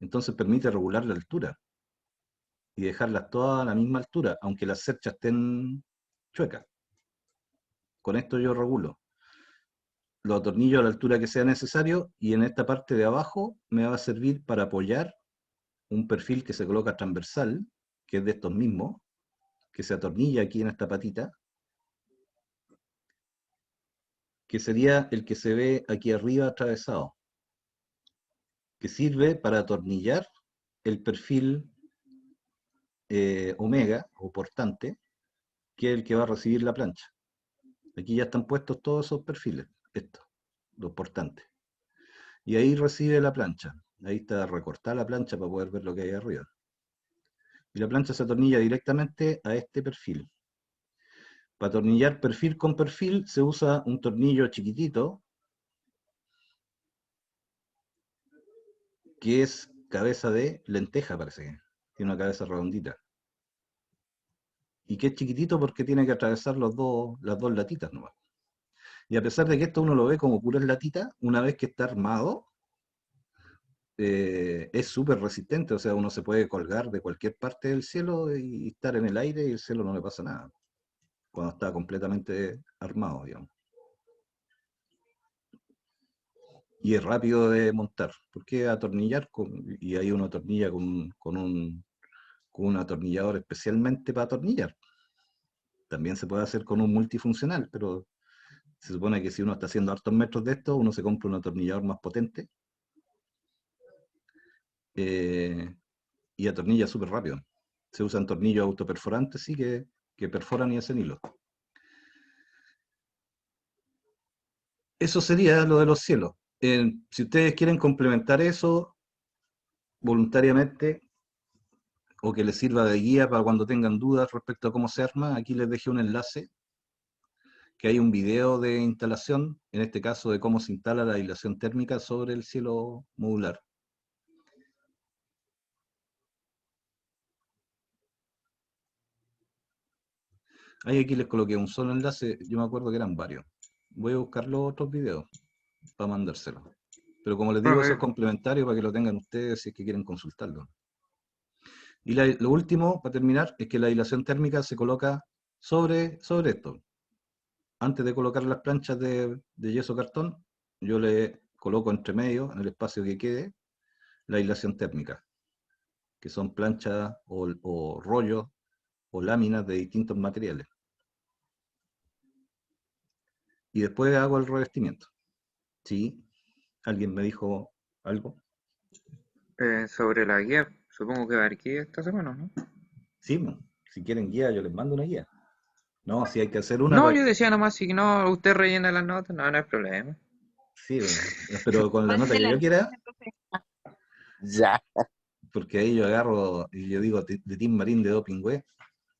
S1: entonces permite regular la altura y dejarlas todas a la misma altura, aunque las cerchas estén chuecas. Con esto yo regulo. Lo atornillo a la altura que sea necesario y en esta parte de abajo me va a servir para apoyar un perfil que se coloca transversal, que es de estos mismos, que se atornilla aquí en esta patita, que sería el que se ve aquí arriba atravesado, que sirve para atornillar el perfil omega o portante, que es el que va a recibir la plancha. Aquí ya están puestos todos esos perfiles, estos, los portantes. Y ahí recibe la plancha. Ahí está recortada la plancha para poder ver lo que hay arriba. Y la plancha se atornilla directamente a este perfil. Para atornillar perfil con perfil se usa un tornillo chiquitito, que es cabeza de lenteja, parece que. Tiene una cabeza redondita. Y que es chiquitito porque tiene que atravesar las dos latitas nomás. Y a pesar de que esto uno lo ve como puras latitas, una vez que está armado, es súper resistente, o sea, uno se puede colgar de cualquier parte del cielo y estar en el aire y el cielo no le pasa nada, cuando está completamente armado, digamos. Y es rápido de montar, porque atornillar, y hay uno atornilla con un atornillador especialmente para atornillar. También se puede hacer con un multifuncional, pero se supone que si uno está haciendo hartos metros de esto, uno se compra un atornillador más potente y atornilla súper rápido. Se usan tornillos autoperforantes, sí, que perforan y hacen hilo. Eso sería lo de los cielos. Si ustedes quieren complementar eso voluntariamente o que les sirva de guía para cuando tengan dudas respecto a cómo se arma, aquí les dejé un enlace que hay un video de instalación, en este caso de cómo se instala la aislación térmica sobre el cielo modular. Ahí aquí les coloqué un solo enlace, yo me acuerdo que eran varios. Voy a buscar los otros videos para mandárselos. Pero como les digo, eso es
S5: Profe,
S1: complementario para que lo tengan ustedes si es que quieren consultarlo. Y lo último, para terminar, es que la aislación térmica se coloca sobre esto. Antes de colocar las planchas de yeso cartón, yo le coloco entre medio, en el espacio que quede, la aislación térmica, que son planchas o rollos o láminas de distintos materiales. Y después hago el revestimiento. ¿Sí? ¿Alguien me dijo algo?
S5: sobre la guía, supongo que va a haber guía esta semana, ¿no?
S1: Sí, si quieren guía, yo les mando una guía. No, si hay que hacer una...
S5: No, yo decía nomás, si no, usted rellena las notas, no, no hay problema.
S1: Sí, pero con la nota que
S6: Mándela
S1: yo quiera,
S6: entonces, profe.
S2: Ya.
S1: porque ahí yo agarro y yo digo de Tim Marín de Dopingüe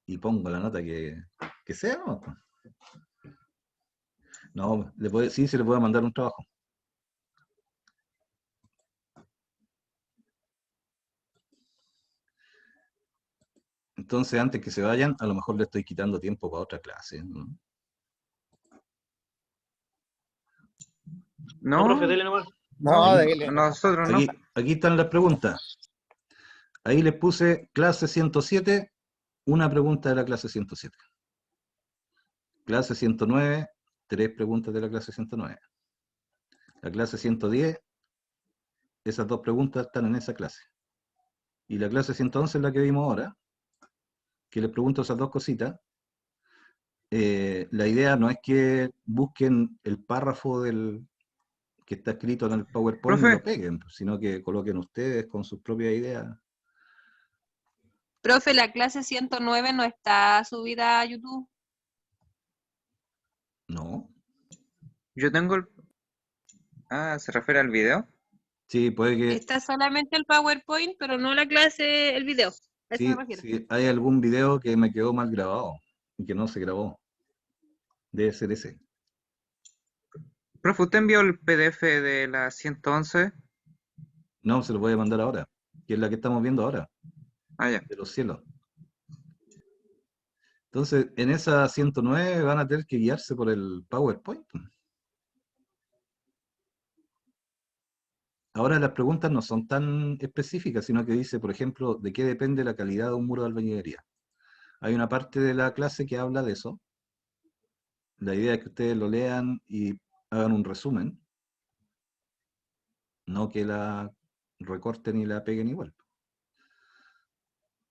S1: y pongo la nota que sea, ¿no? No, sí, se le puede mandar un trabajo. Entonces, antes que se vayan, a lo mejor le estoy quitando tiempo para otra clase, ¿no?
S4: No, profe,
S5: No,
S4: dele nomás.
S2: No,
S1: Ahí,
S2: dele.
S5: nosotros no.
S1: aquí están las preguntas. Ahí les puse clase 107, una pregunta de la clase 107. Clase 109, 3 preguntas de la clase 109. La clase 110, esas 2 preguntas están en esa clase. Y la clase 111 es la que vimos ahora, que les pregunto esas 2 cositas. La idea no es que busquen el párrafo que está escrito en el PowerPoint y lo
S5: Profe,
S1: peguen, sino que coloquen ustedes con sus propias ideas.
S6: Profe, la clase 109 no está subida a YouTube.
S1: No.
S5: yo tengo el... Ah, ¿se refiere al video?
S1: Sí, puede que
S6: Está solamente el PowerPoint, pero no la clase, el video. A eso me refiero.
S1: sí, hay algún video que me quedó mal grabado y que no se grabó. Debe ser ese.
S5: Profe, ¿usted envió el PDF de la 111?
S1: No, se lo voy a mandar ahora, que es la que estamos viendo ahora,
S5: Ah, ya.
S1: de los cielos. Entonces, en esa 109 van a tener que guiarse por el PowerPoint. Ahora las preguntas no son tan específicas, sino que dice, por ejemplo, de qué depende la calidad de un muro de albañilería. Hay una parte de la clase que habla de eso. La idea es que ustedes lo lean y hagan un resumen, no que la recorten y la peguen igual.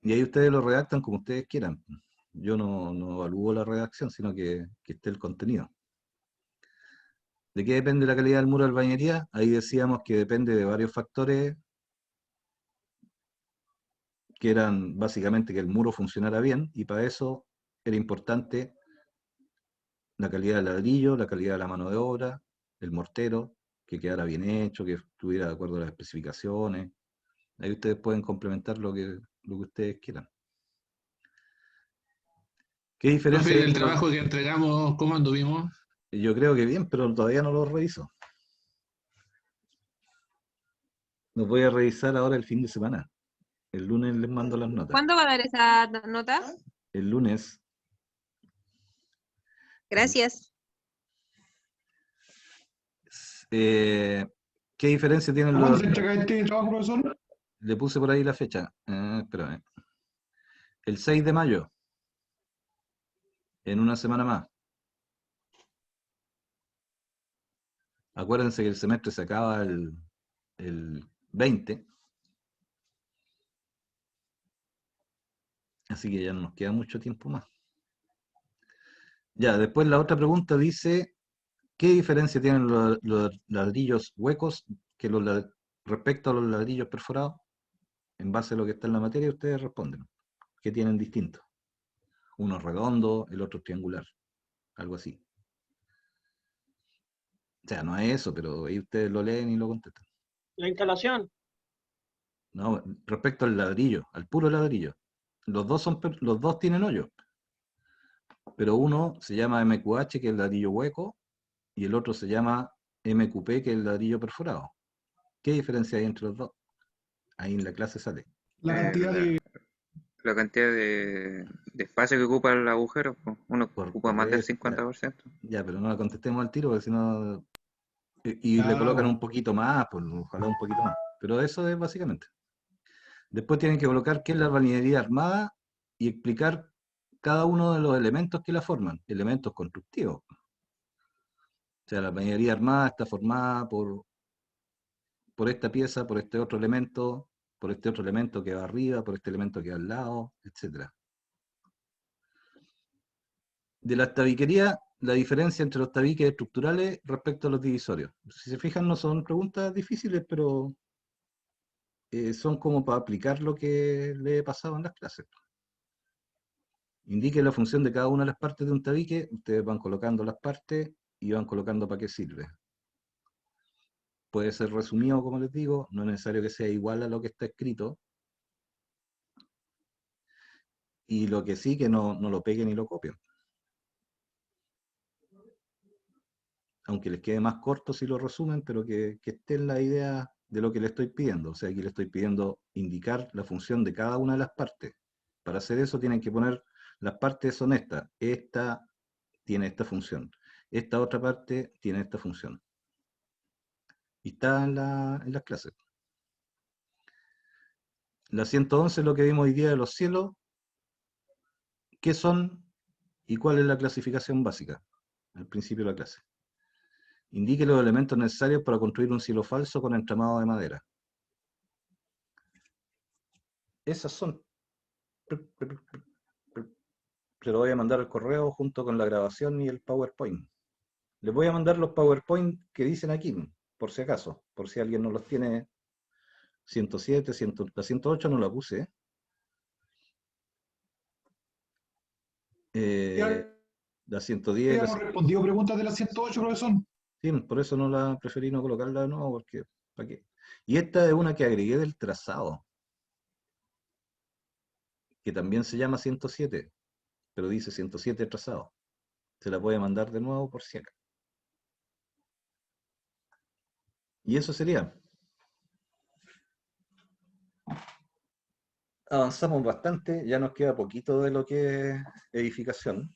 S1: Y ahí ustedes lo redactan como ustedes quieran. Yo no evalúo la redacción, sino que esté el contenido. ¿De qué depende la calidad del muro de albañilería? Ahí decíamos que depende de varios factores, que eran básicamente que el muro funcionara bien, y para eso era importante la calidad del ladrillo, la calidad de la mano de obra, el mortero, que quedara bien hecho, que estuviera de acuerdo a las especificaciones. Ahí ustedes pueden complementar lo que ustedes quieran. ¿Qué diferencia
S8: Profe,
S1: hay
S8: del
S1: entre los...?
S8: trabajo que entregamos, ¿cómo anduvimos?
S1: Yo creo que bien, pero todavía no lo reviso. Los voy a revisar ahora el fin de semana. El lunes les mando las notas.
S6: ¿Cuándo va a dar esa nota?
S1: El lunes.
S6: Gracias.
S1: ¿Qué diferencia tienen
S8: ¿Cuándo
S1: los...?
S8: se entrega este trabajo, profesor?
S1: Le puse por ahí la fecha. Espérame. El 6 de mayo. En una semana más. Acuérdense que el semestre se acaba el 20. Así que ya no nos queda mucho tiempo más. Ya, después la otra pregunta dice, ¿qué diferencia tienen los ladrillos huecos respecto a los ladrillos perforados? En base a lo que está en la materia, ustedes responden. ¿Qué tienen distinto? Uno es redondo, el otro es triangular. Algo así. O sea, no es eso, pero ahí ustedes lo leen y lo contestan.
S4: La instalación.
S1: No, respecto al ladrillo, al puro ladrillo. Los dos tienen hoyo. pero uno se llama MQH, que es el ladrillo hueco, y el otro se llama MQP, que es el ladrillo perforado. ¿Qué diferencia hay entre los dos? Ahí en la clase sale.
S8: La cantidad
S5: La,
S8: de...
S5: la cantidad de espacio que ocupa el agujero, pues, uno ocupa más del
S1: Eso,
S5: 50%.
S1: ya, pero no la contestemos al tiro, porque si no... Y le
S8: Ah,
S1: colocan
S8: bueno.
S1: un poquito más, pues ojalá un poquito más. Pero eso es básicamente. Después tienen que colocar qué es la albañilería armada y explicar cada uno de los elementos que la forman, elementos constructivos. O sea, la albañilería armada está formada por esta pieza, por este otro elemento, por este otro elemento que va arriba, por este elemento que va al lado, etc. De las tabiquerías, la diferencia entre los tabiques estructurales respecto a los divisorios. Si se fijan, no son preguntas difíciles, pero son como para aplicar lo que le he pasado en las clases. Indique la función de cada una de las partes de un tabique, ustedes van colocando las partes y van colocando para qué sirve. Puede ser resumido, como les digo, no es necesario que sea igual a lo que está escrito. Y lo que sí, que no lo peguen ni lo copien. Aunque les quede más corto si lo resumen, pero que esté en la idea de lo que le estoy pidiendo. O sea, aquí le estoy pidiendo indicar la función de cada una de las partes. Para hacer eso tienen que poner, las partes son estas. Esta tiene esta función. Esta otra parte tiene esta función. Y está en las clases. La 111 es lo que vimos hoy día de los cielos. ¿Qué son y cuál es la clasificación básica? Al principio de la clase. Indique los elementos necesarios para construir un cielo falso con entramado de madera. Esas son. Se lo voy a mandar al correo junto con la grabación y el PowerPoint. Les voy a mandar los PowerPoint que dicen aquí, por si acaso, por si alguien no los tiene. 107, 100, la 108 no la puse. La 110,
S8: Hemos respondido preguntas de la 108, profesor.
S1: sí, por eso no la preferí no colocarla de nuevo, porque ¿para qué? Y esta es una que agregué del trazado, que también se llama 107, pero dice 107 trazado. Se la voy a mandar de nuevo por si acaso. Y eso sería. Avanzamos bastante, ya nos queda poquito de lo que es edificación.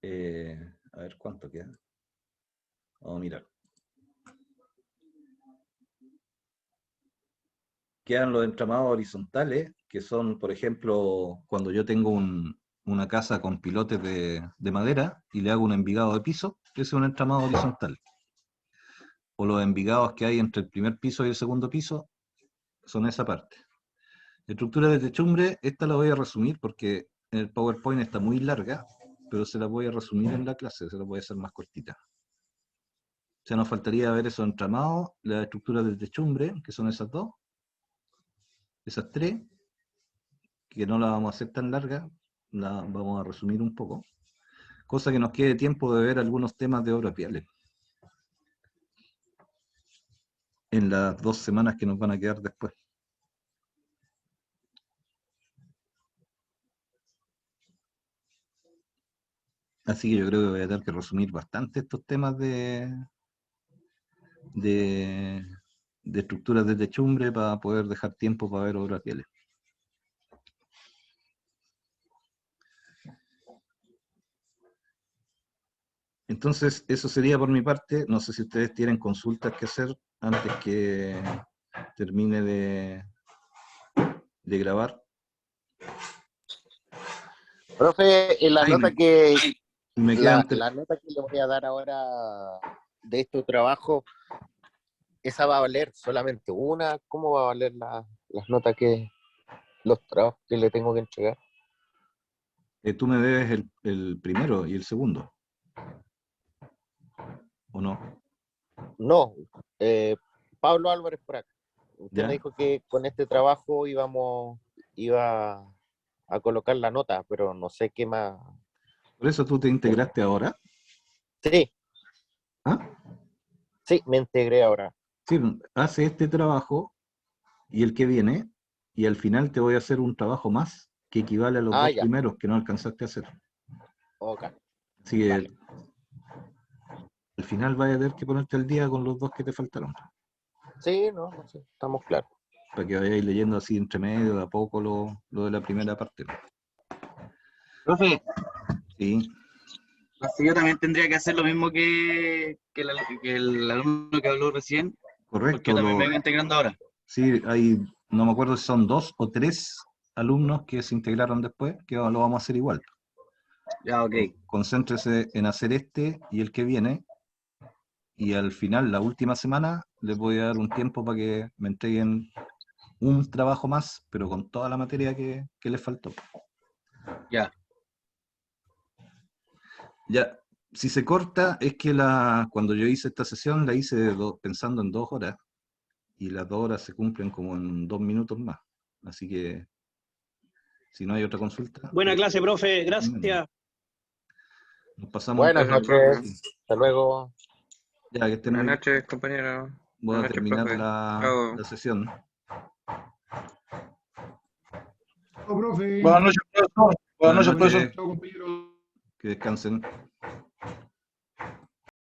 S1: A ver cuánto queda. Vamos a mirar. Quedan los entramados horizontales, que son, por ejemplo, cuando yo tengo una casa con pilotes de madera y le hago un envigado de piso, ese es un entramado horizontal. O los envigados que hay entre el primer piso y el segundo piso son esa parte. Estructura de techumbre, esta la voy a resumir porque en el PowerPoint está muy larga, pero se la voy a resumir en la clase, se la voy a hacer más cortita. O sea, nos faltaría ver esos entramados, las estructuras de techumbre, que son esas dos, esas tres, que no las vamos a hacer tan largas, la vamos a resumir un poco. Cosa que nos quede tiempo de ver algunos temas de obras viales en las 2 semanas que nos van a quedar después. Así que yo creo que voy a tener que resumir bastante estos temas de estructuras de techumbre para poder dejar tiempo para ver obras viales. Entonces, eso sería por mi parte. No sé si ustedes tienen consultas que hacer antes que termine de grabar.
S2: Profe, en la
S1: Ay,
S2: nota que
S1: me quedan
S2: la nota que le voy a dar ahora de este trabajo, esa va a valer solamente una. ¿Cómo va a valer las notas los trabajos que le tengo que entregar?
S1: tú me debes el primero y el segundo. ¿O no?
S2: No, Pablo Álvarez por acá. Usted
S1: ¿Ya?
S2: me dijo que con este trabajo iba a colocar la nota, pero no sé qué más.
S1: ¿Por eso tú te integraste ahora?
S2: Sí,
S1: ¿Ah?
S2: sí, me integré ahora.
S1: Sí, hace este trabajo y el que viene, y al final te voy a hacer un trabajo más que equivale a los dos
S2: Ya,
S1: primeros que no alcanzaste a hacer.
S2: Ok.
S1: Así que
S2: Vale.
S1: al final vaya a tener que ponerte al día con los dos que te faltaron,
S2: Sí, no sé, estamos claros.
S1: para que vayáis leyendo así entre medio, de a poco, lo de la primera parte.
S9: Profe,
S1: Sí,
S9: así yo también tendría que hacer lo mismo que el alumno que habló recién, porque
S1: correcto.
S9: yo también me vengo integrando ahora.
S1: Sí, hay, no me acuerdo si son 2 o 3 alumnos que se integraron después, que lo vamos a hacer igual.
S9: Ya, ok.
S1: Concéntrese en hacer este y el que viene, y al final, la última semana, les voy a dar un tiempo para que me entreguen un trabajo más, pero con toda la materia que les faltó.
S9: Ya.
S1: Ya, si se corta, es que cuando yo hice esta sesión, la hice pensando en 2 horas, y las 2 horas se cumplen como en 2 minutos más. Así que, si no hay otra consulta,
S4: Buena clase, profe. Gracias.
S1: nos pasamos
S2: Buenas
S1: entonces.
S2: noches. Hasta luego.
S1: Ya, que estén
S5: Buenas
S1: muy bien.
S5: noches, compañero.
S1: Voy a
S5: Buenas noches,
S1: terminar
S5: profe.
S1: la
S5: Chao.
S1: sesión.
S8: Chao, profe.
S10: Buenas noches, profesor. Buenas
S1: Buenas
S10: noches, profesor.
S1: noches,
S8: Chao, compañero.
S1: que descansen.